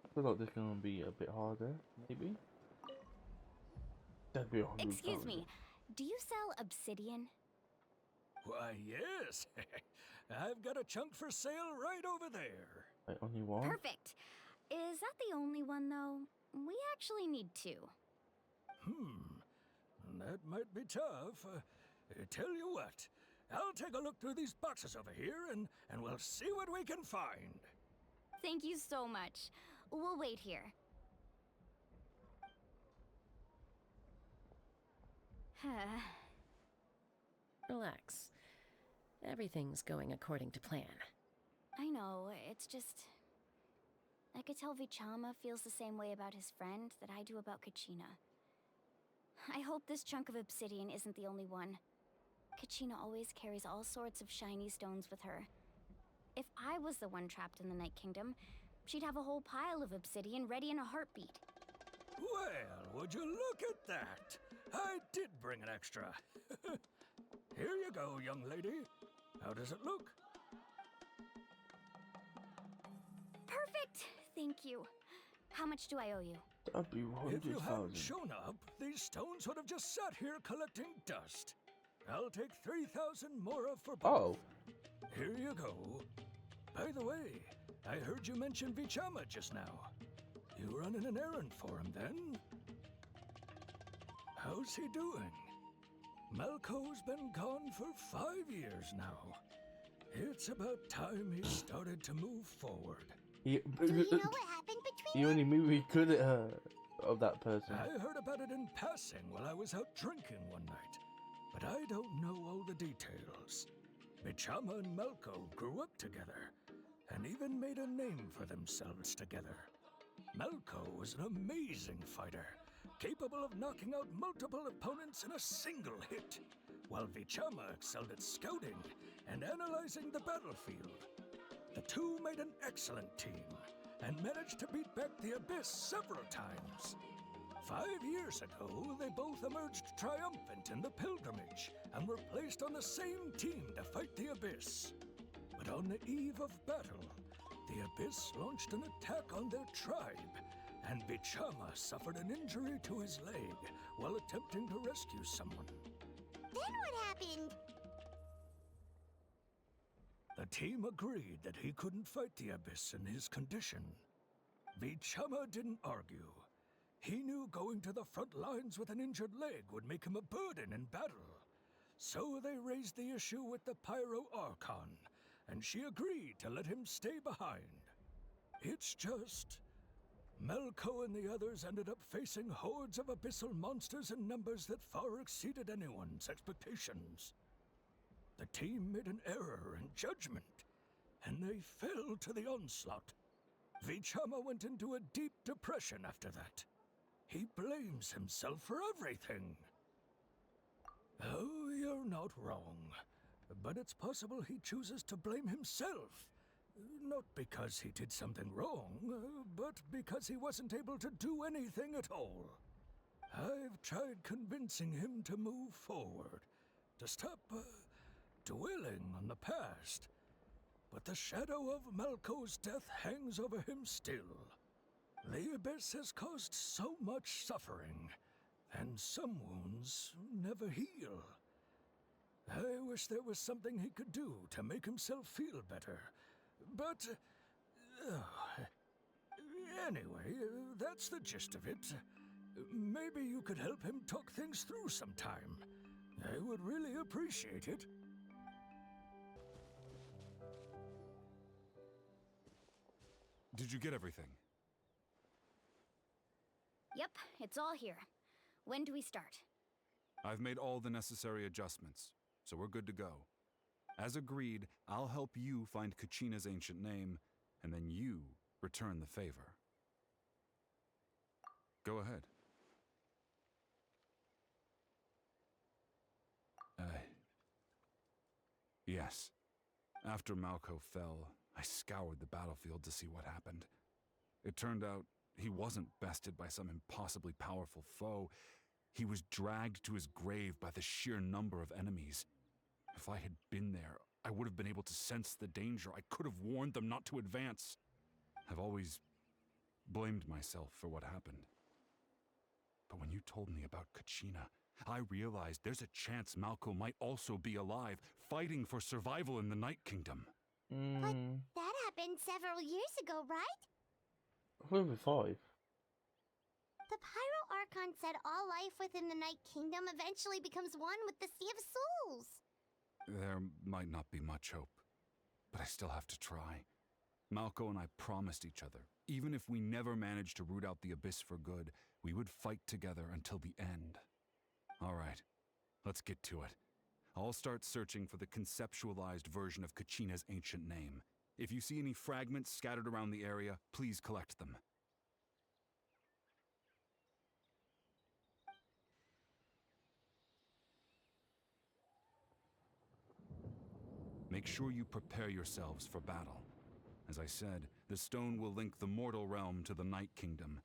I feel like this is gonna be a bit harder, maybe? That'd be 100,000. Excuse me, do you sell obsidian? Why, yes. I've got a chunk for sale right over there. Wait, only one? Perfect. Is that the only one, though? We actually need two. That might be tough. Tell you what, I'll take a look through these boxes over here and we'll see what we can find. Thank you so much. We'll wait here. Relax. Everything's going according to plan. I know, it's just... I could tell Vichama feels the same way about his friend that I do about Kachina. I hope this chunk of obsidian isn't the only one. Kachina always carries all sorts of shiny stones with her. If I was the one trapped in the Night Kingdom, she'd have a whole pile of obsidian ready in a heartbeat. Well, would you look at that? I did bring an extra. Here you go, young lady. How does it look? Perfect! Thank you. How much do I owe you? That'd be 100,000. If you hadn't shown up, these stones would have just sat here collecting dust. I'll take 3,000 mora for both. Oh. Here you go. By the way, I heard you mention Vichama just now. You running an errand for him then? How's he doing? Malco's been gone for 5 years now. It's about time he started to move forward. Do you know what happened between The only movie could of that person. I heard about it in passing while I was out drinking one night, but I don't know all the details. Vichama and Malco grew up together, and even made a name for themselves together. Malco was an amazing fighter, capable of knocking out multiple opponents in a single hit, while Vichama excelled at scouting and analyzing the battlefield. The two made an excellent team, and managed to beat back the Abyss several times. 5 years ago, they both emerged triumphant in the pilgrimage, and were placed on the same team to fight the Abyss. But on the eve of battle, the Abyss launched an attack on their tribe, and Vichama suffered an injury to his leg while attempting to rescue someone. Then what happened? The team agreed that he couldn't fight the Abyss in his condition. Vichama didn't argue. He knew going to the front lines with an injured leg would make him a burden in battle. So they raised the issue with the Pyro Archon, and she agreed to let him stay behind. It's just... Malco and the others ended up facing hordes of abyssal monsters in numbers that far exceeded anyone's expectations. The team made an error in judgment, and they fell to the onslaught. Vichama went into a deep depression after that. He blames himself for everything. Oh, you're not wrong. But it's possible he chooses to blame himself. Not because he did something wrong, but because he wasn't able to do anything at all. I've tried convincing him to move forward, to stop dwelling on the past. But the shadow of Malco's death hangs over him still. The Abyss has caused so much suffering, and some wounds never heal. I wish there was something he could do to make himself feel better. But, anyway, that's the gist of it. Maybe you could help him talk things through sometime. I would really appreciate it. Did you get everything? Yep, it's all here. When do we start? I've made all the necessary adjustments, so we're good to go. As agreed, I'll help you find Kachina's ancient name, and then you return the favor. Go ahead. Yes. After Malco fell, I scoured the battlefield to see what happened. It turned out he wasn't bested by some impossibly powerful foe. He was dragged to his grave by the sheer number of enemies. If I had been there, I would have been able to sense the danger. I could have warned them not to advance. I've always blamed myself for what happened. But when you told me about Kachina, I realized there's a chance Malco might also be alive, fighting for survival in the Night Kingdom. But that happened several years ago, right? Where were 5? The Pyro Archon said all life within the Night Kingdom eventually becomes one with the Sea of Souls. There might not be much hope, but I still have to try. Malco and I promised each other, even if we never managed to root out the Abyss for good, we would fight together until the end. All right, let's get to it. I'll start searching for the conceptualized version of Kachina's ancient name. If you see any fragments scattered around the area, please collect them. Make sure you prepare yourselves for battle. As I said, the stone will link the mortal realm to the Night Kingdom.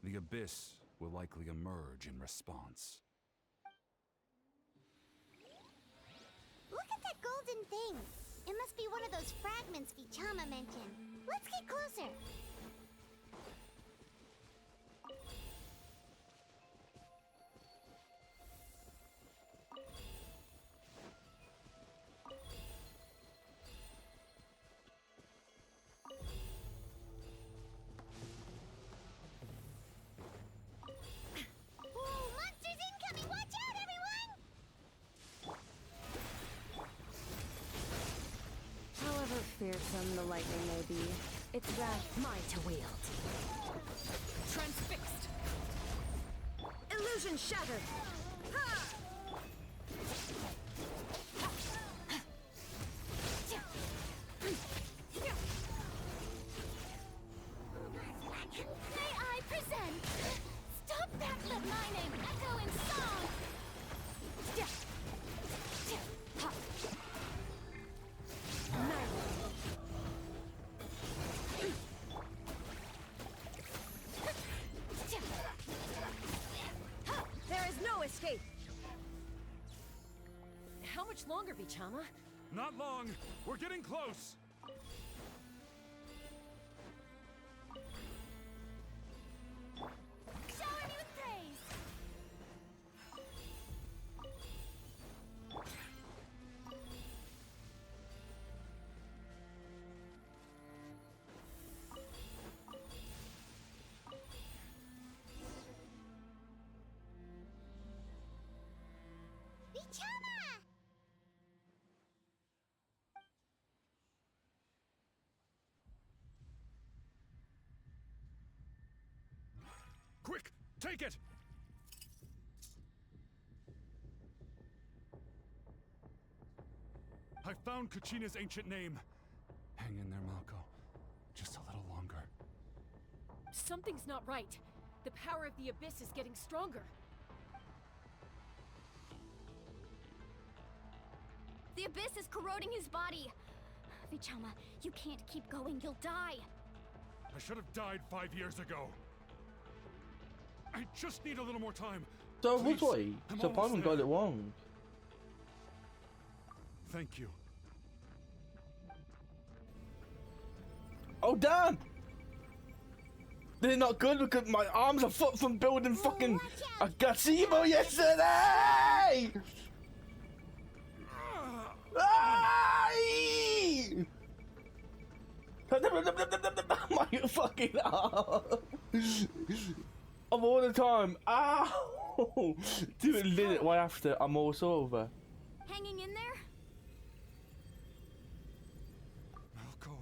The Abyss will likely emerge in response. Look at that golden thing. It must be one of those fragments Vichama mentioned. Let's get closer. Whoa, monsters incoming! Watch out, everyone! However fearsome the lightning may be, it's wrath mine to wield. Transfixed. Illusion shattered! May I present? Stop that! Let my name echo in song! There is no escape! How much longer, Vichama? Not long! We're getting close! Shower me with praise! Vichama! Quick! Take it! I found Kachina's ancient name. Hang in there, Malco. Just a little longer. Something's not right. The power of the Abyss is getting stronger. The Abyss is corroding his body! Vichama, you can't keep going, you'll die! I should have died 5 years ago. I just need a little more time. So Please, which way? I'm So almost Paimon got there. it wrong. Thank you. Oh damn! They're not good because my arms are fucked from building fucking a gazebo yesterday! Ay! My fucking arm! Of all the time, ow! Do it lit right after, I'm also over. Hanging in there? Malco.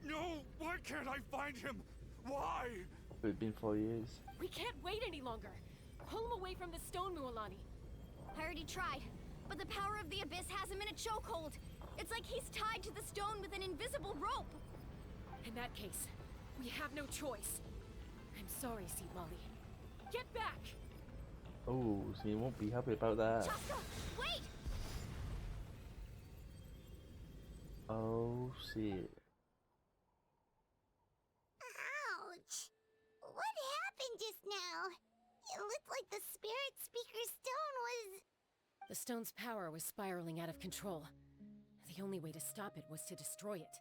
No! Why can't I find him? Why? It's been 4 years. We can't wait any longer. Pull him away from the stone, Mualani. I already tried, but the power of the Abyss has him in a chokehold. It's like he's tied to the stone with an invisible rope. In that case, we have no choice. I'm sorry, Seed Molly. Get back! Oh, so you won't be happy about that. Chaska, wait! Oh, shit. Ouch! What happened just now? It looked like the spirit speaker stone was... The stone's power was spiraling out of control. The only way to stop it was to destroy it.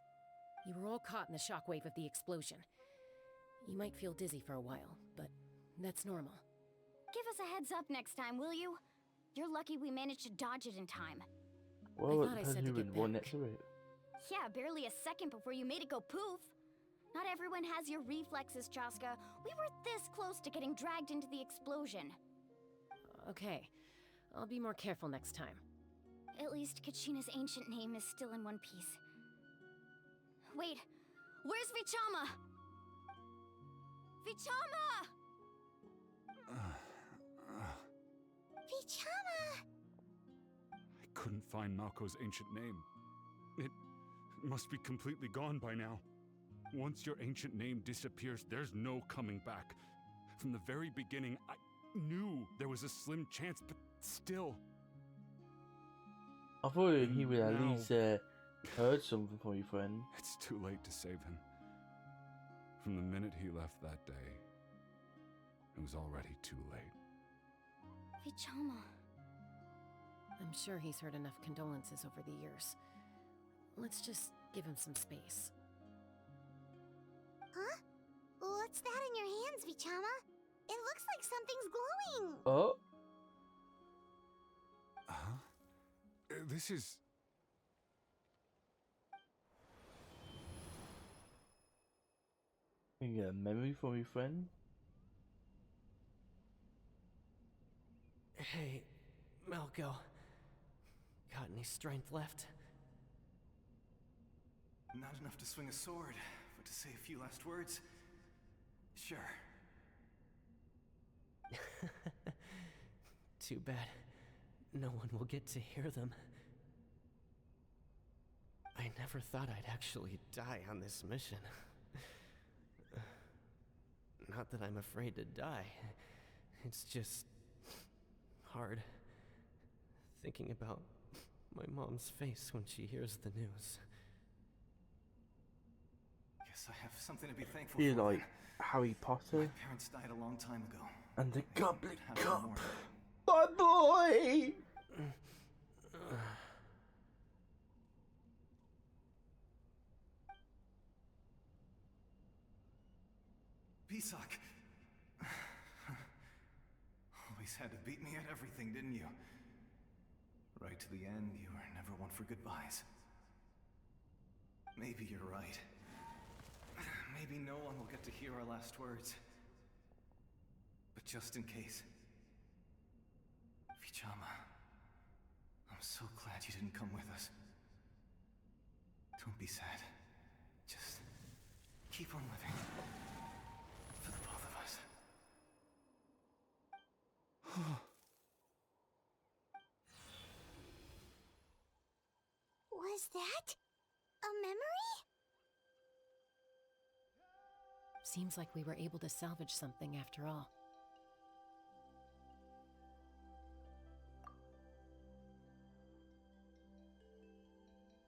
You were all caught in the shockwave of the explosion. You might feel dizzy for a while, but that's normal. Give us a heads up next time, will you? You're lucky we managed to dodge it in time. Well, I thought I said to get one back. next to it. Yeah, barely a second before you made it go poof. Not everyone has your reflexes, Chaska. We were this close to getting dragged into the explosion. Okay, I'll be more careful next time. At least Kachina's ancient name is still in one piece. Wait, where's Vichama? Vichama! Vichama! I couldn't find Malco's ancient name. It must be completely gone by now. Once your ancient name disappears, there's no coming back. From the very beginning, I knew there was a slim chance, but still. I thought he would at Now- least heard something from your friend. It's too late to save him. From the minute he left that day, it was already too late. Vichama. I'm sure he's heard enough condolences over the years. Let's just give him some space. Huh? What's that in your hands, Vichama? It looks like something's glowing! Oh? Huh? This is... You get a memory from your friend? Hey, Malco. Got any strength left? Not enough to swing a sword, but to say a few last words? Sure. Too bad. No one will get to hear them. I never thought I'd actually die on this mission. Not that I'm afraid to die. It's just... hard. Thinking about my mom's face when she hears the news. Guess I have something to be thankful You for. like then. Harry Potter My parents died a long time ago. and the Goblet Have no Cup. more. My boy! Pisak. Always had to beat me at everything, didn't you? Right to the end, you were never one for goodbyes. Maybe you're right. Maybe no one will get to hear our last words. But just in case... Vichama, I'm so glad you didn't come with us. Don't be sad. Just keep on living. For the both of us. Was that a memory? Seems like we were able to salvage something after all.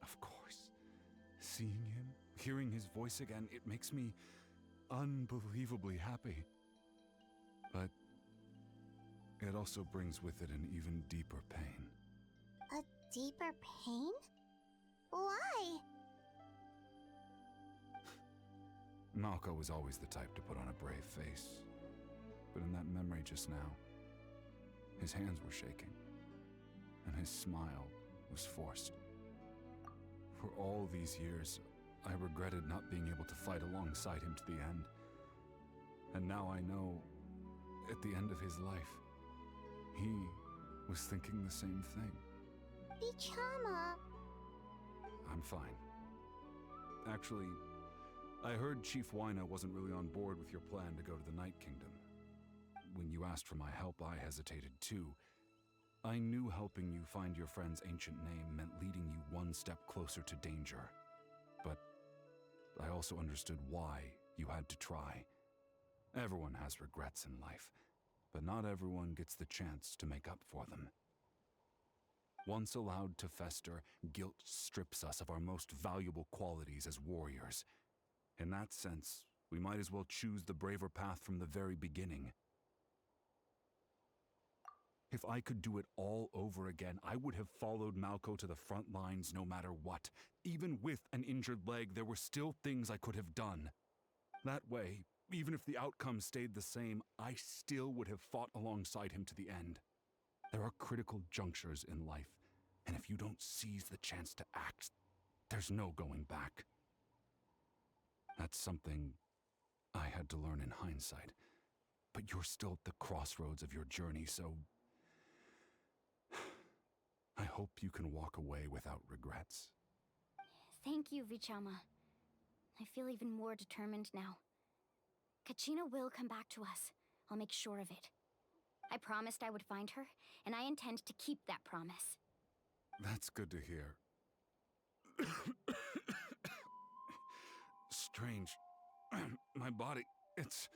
Of course. Seeing him, hearing his voice again, it makes me unbelievably happy. But it also brings with it an even deeper pain. A deeper pain? Why? Malco was always the type to put on a brave face. But in that memory just now, his hands were shaking, and his smile was forced. For all these years, I regretted not being able to fight alongside him to the end. And now I know, at the end of his life, he was thinking the same thing. Vichama. I'm fine. Actually, I heard Chief Wyna wasn't really on board with your plan to go to the Night Kingdom. When you asked for my help, I hesitated too. I knew helping you find your friend's ancient name meant leading you one step closer to danger. But I also understood why you had to try. Everyone has regrets in life, but not everyone gets the chance to make up for them. Once allowed to fester, guilt strips us of our most valuable qualities as warriors. In that sense, we might as well choose the braver path from the very beginning. If I could do it all over again, I would have followed Malco to the front lines no matter what. Even with an injured leg, there were still things I could have done. That way, even if the outcome stayed the same, I still would have fought alongside him to the end. There are critical junctures in life, and if you don't seize the chance to act, there's no going back. That's something I had to learn in hindsight, but you're still at the crossroads of your journey, so I hope you can walk away without regrets. Thank you, Vichama. I feel even more determined now. Kachina will come back to us. I'll make sure of it. I promised I would find her, and I intend to keep that promise. That's good to hear. Strange. My body, it's...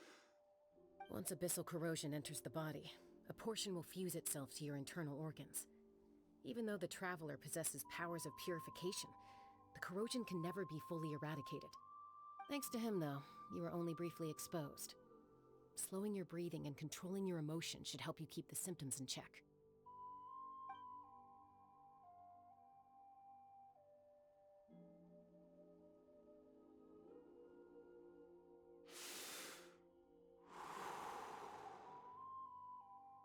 Once abyssal corrosion enters the body, a portion will fuse itself to your internal organs. Even though the Traveler possesses powers of purification, the corrosion can never be fully eradicated. Thanks to him, though, you were only briefly exposed. Slowing your breathing and controlling your emotion should help you keep the symptoms in check.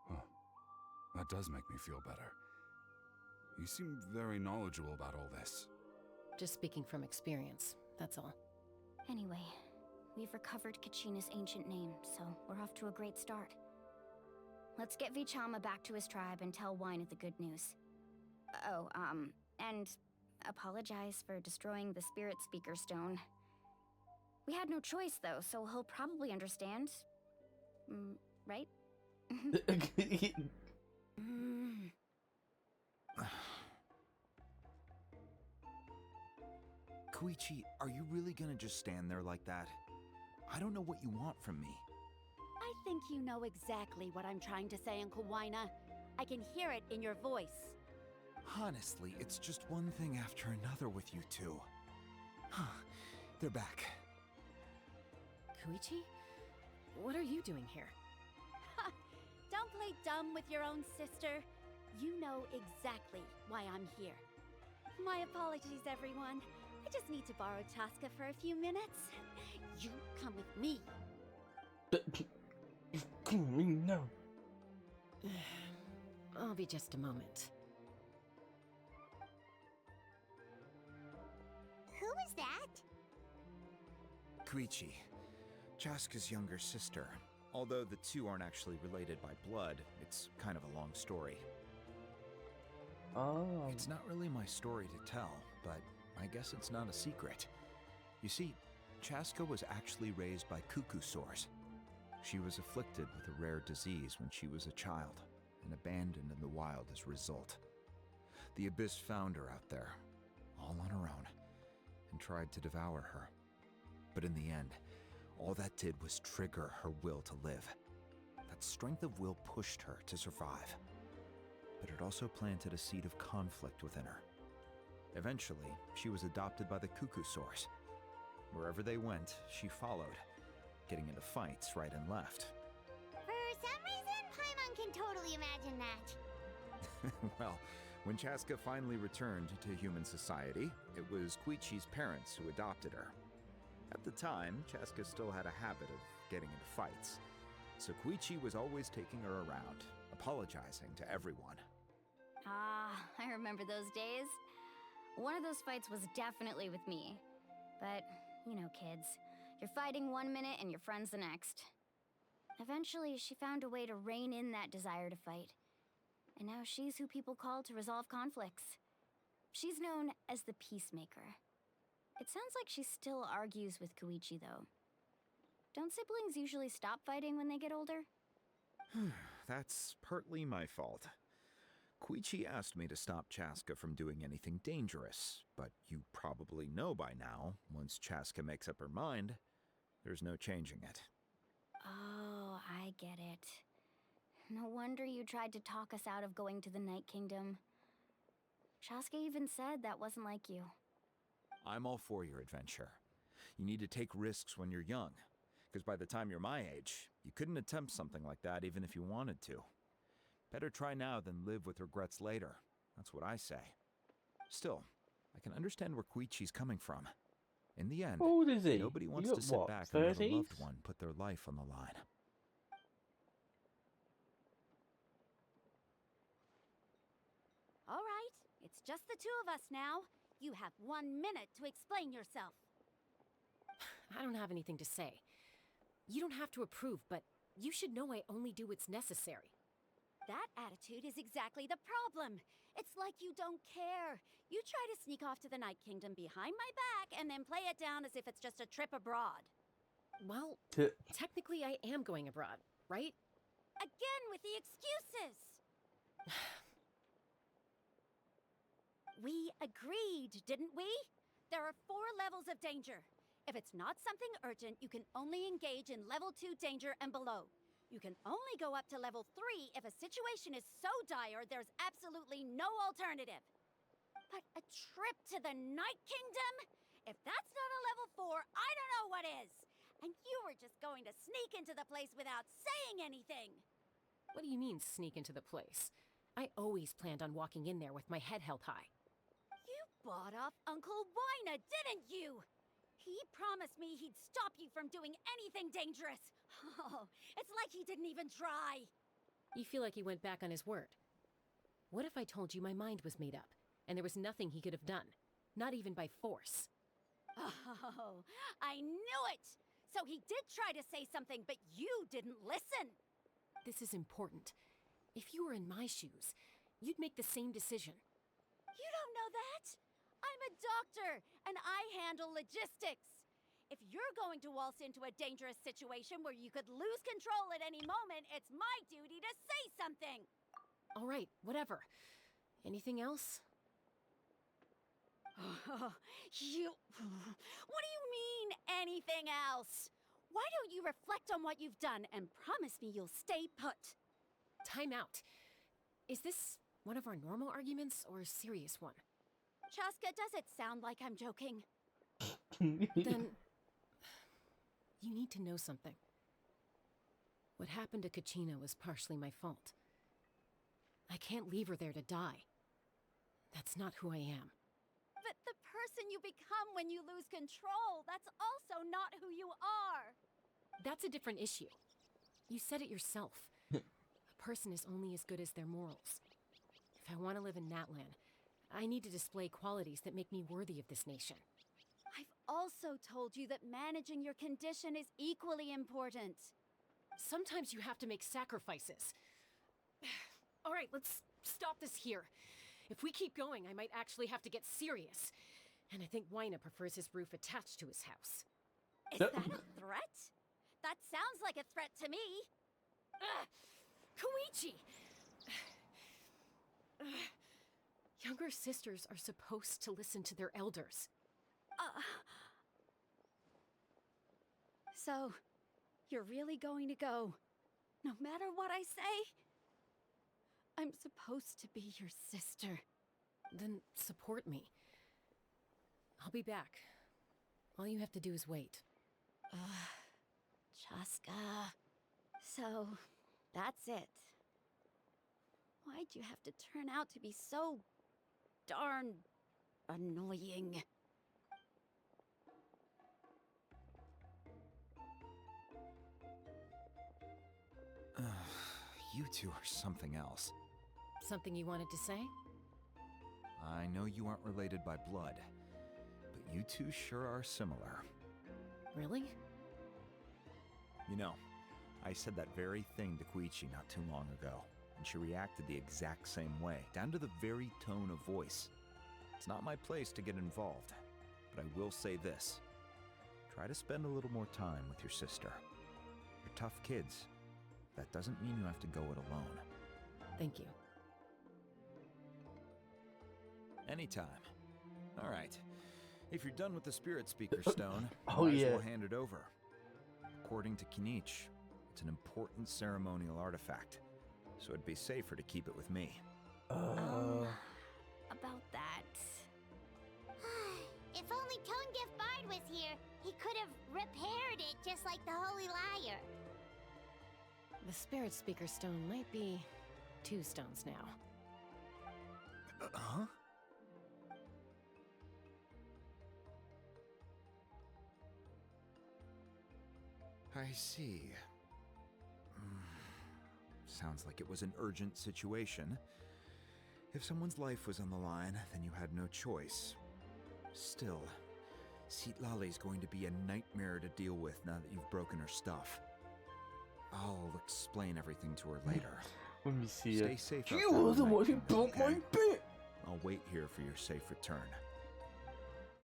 Huh. That does make me feel better. You seem very knowledgeable about all this. Just speaking from experience, that's all. Anyway, we've recovered Kachina's ancient name, so we're off to a great start. Let's get Vichama back to his tribe and tell Wyna the good news. Oh, and apologize for destroying the Spirit Speaker Stone. We had no choice, though, so he'll probably understand. Right? Koichi, are you really gonna just stand there like that? I don't know what you want from me. I think you know exactly what I'm trying to say, Uncle Wyna. I can hear it in your voice. Honestly, it's just one thing after another with you two. They're back. Koichi? What are you doing here? Don't play dumb with your own sister. You know exactly why I'm here. My apologies, everyone. I just need to borrow Chaska for a few minutes. You come with me. No. I'll be just a moment. Who is that? Koichi, Chaska's younger sister. Although the two aren't actually related by blood, it's kind of a long story. Oh. It's not really my story to tell, but I guess it's not a secret. You see, Chaska was actually raised by cuckoo sores. She was afflicted with a rare disease when she was a child, and abandoned in the wild as a result. The Abyss found her out there, all on her own, and tried to devour her. But in the end, all that did was trigger her will to live. That strength of will pushed her to survive. But it also planted a seed of conflict within her. Eventually, she was adopted by the cuckoo sores. Wherever they went, she followed, getting into fights right and left. For some reason, Paimon can totally imagine that. Well, when Chaska finally returned to human society, it was Koichi's parents who adopted her. At the time, Chaska still had a habit of getting into fights, so Koichi was always taking her around, apologizing to everyone. Ah, I remember those days. One of those fights was definitely with me. But, you know, kids. You're fighting one minute and your friend's the next. Eventually, she found a way to rein in that desire to fight. And now she's who people call to resolve conflicts. She's known as the Peacemaker. It sounds like she still argues with Koichi, though. Don't siblings usually stop fighting when they get older? That's partly my fault. Koichi asked me to stop Chaska from doing anything dangerous, but you probably know by now, once Chaska makes up her mind, there's no changing it. Oh, I get it. No wonder you tried to talk us out of going to the Night Kingdom. Chaska even said that wasn't like you. I'm all for your adventure. You need to take risks when you're young, because by the time you're my age, you couldn't attempt something like that even if you wanted to. Better try now than live with regrets later. That's what I say. Still, I can understand where Koichi's coming from. In the end, How old is he? nobody wants You to got sit what, back and let a 30s? loved one put their life on the line. All right, it's just the two of us now. You have 1 minute to explain yourself. I don't have anything to say. You don't have to approve, but you should know I only do what's necessary. That attitude is exactly the problem. It's like you don't care. You try to sneak off to the Night Kingdom behind my back and then play it down as if it's just a trip abroad. Well, technically I am going abroad, right? Again with the excuses! We agreed, didn't we? There are 4 levels of danger. If it's not something urgent, you can only engage in level 2 danger and below. You can only go up to level 3 if a situation is so dire there's absolutely no alternative. But a trip to the Night Kingdom? If that's not a level 4, I don't know what is. And you were just going to sneak into the place without saying anything. What do you mean, sneak into the place? I always planned on walking in there with my head held high. You bought off Uncle Wina, didn't you? He promised me he'd stop you from doing anything dangerous. Oh, it's like he didn't even try. You feel like he went back on his word. What if I told you my mind was made up, and there was nothing he could have done? Not even by force. Oh, I knew it! So he did try to say something, but you didn't listen. This is important. If you were in my shoes, you'd make the same decision. You don't know that? I'm a doctor, and I handle logistics. If you're going to waltz into a dangerous situation where you could lose control at any moment, it's my duty to say something. All right, whatever. Anything else? What do you mean, anything else? Why don't you reflect on what you've done and promise me you'll stay put? Time out. Is this one of our normal arguments or a serious one? Chaska, does it sound like I'm joking? Then you need to know something. What happened to Kachina was partially my fault. I can't leave her there to die. That's not who I am. But the person you become when you lose control, that's also not who you are. That's a different issue. You said it yourself. A person is only as good as their morals. If I want to live in Natlan, I need to display qualities that make me worthy of this nation. I've also told you that managing your condition is equally important. Sometimes you have to make sacrifices. All right, let's stop this here. If we keep going, I might actually have to get serious. And I think Wina prefers his roof attached to his house. Is that a threat? That sounds like a threat to me. Koichi! Younger sisters are supposed to listen to their elders. So, you're really going to go, no matter what I say? I'm supposed to be your sister. Then support me. I'll be back. All you have to do is wait. Chaska. So, that's it. Why'd you have to turn out to be so darn annoying? You two are something else. Something you wanted to say? I know you aren't related by blood, but you two sure are similar. Really? You know, I said that very thing to Koichi not too long ago, and she reacted the exact same way, down to the very tone of voice. It's not my place to get involved, but I will say this. Try to spend a little more time with your sister. You're tough kids. That doesn't mean you have to go it alone. Thank you. Anytime. All right. If you're done with the Spirit Speaker Stone, Oh, might as yeah. well hand it over. According to Kinich, it's an important ceremonial artifact, so it'd be safer to keep it with me. About that. If only Tonegif Bard was here, he could have repaired it just like the Holy Liar. The Spirit Speaker Stone might be 2 stones now. Huh? I see. Sounds like it was an urgent situation. If someone's life was on the line, then you had no choice. Still, Citlali's going to be a nightmare to deal with now that you've broken her stuff. I'll explain everything to her later. Let me see Stay it. safe. You were the one who broke my bit! I'll wait here for your safe return.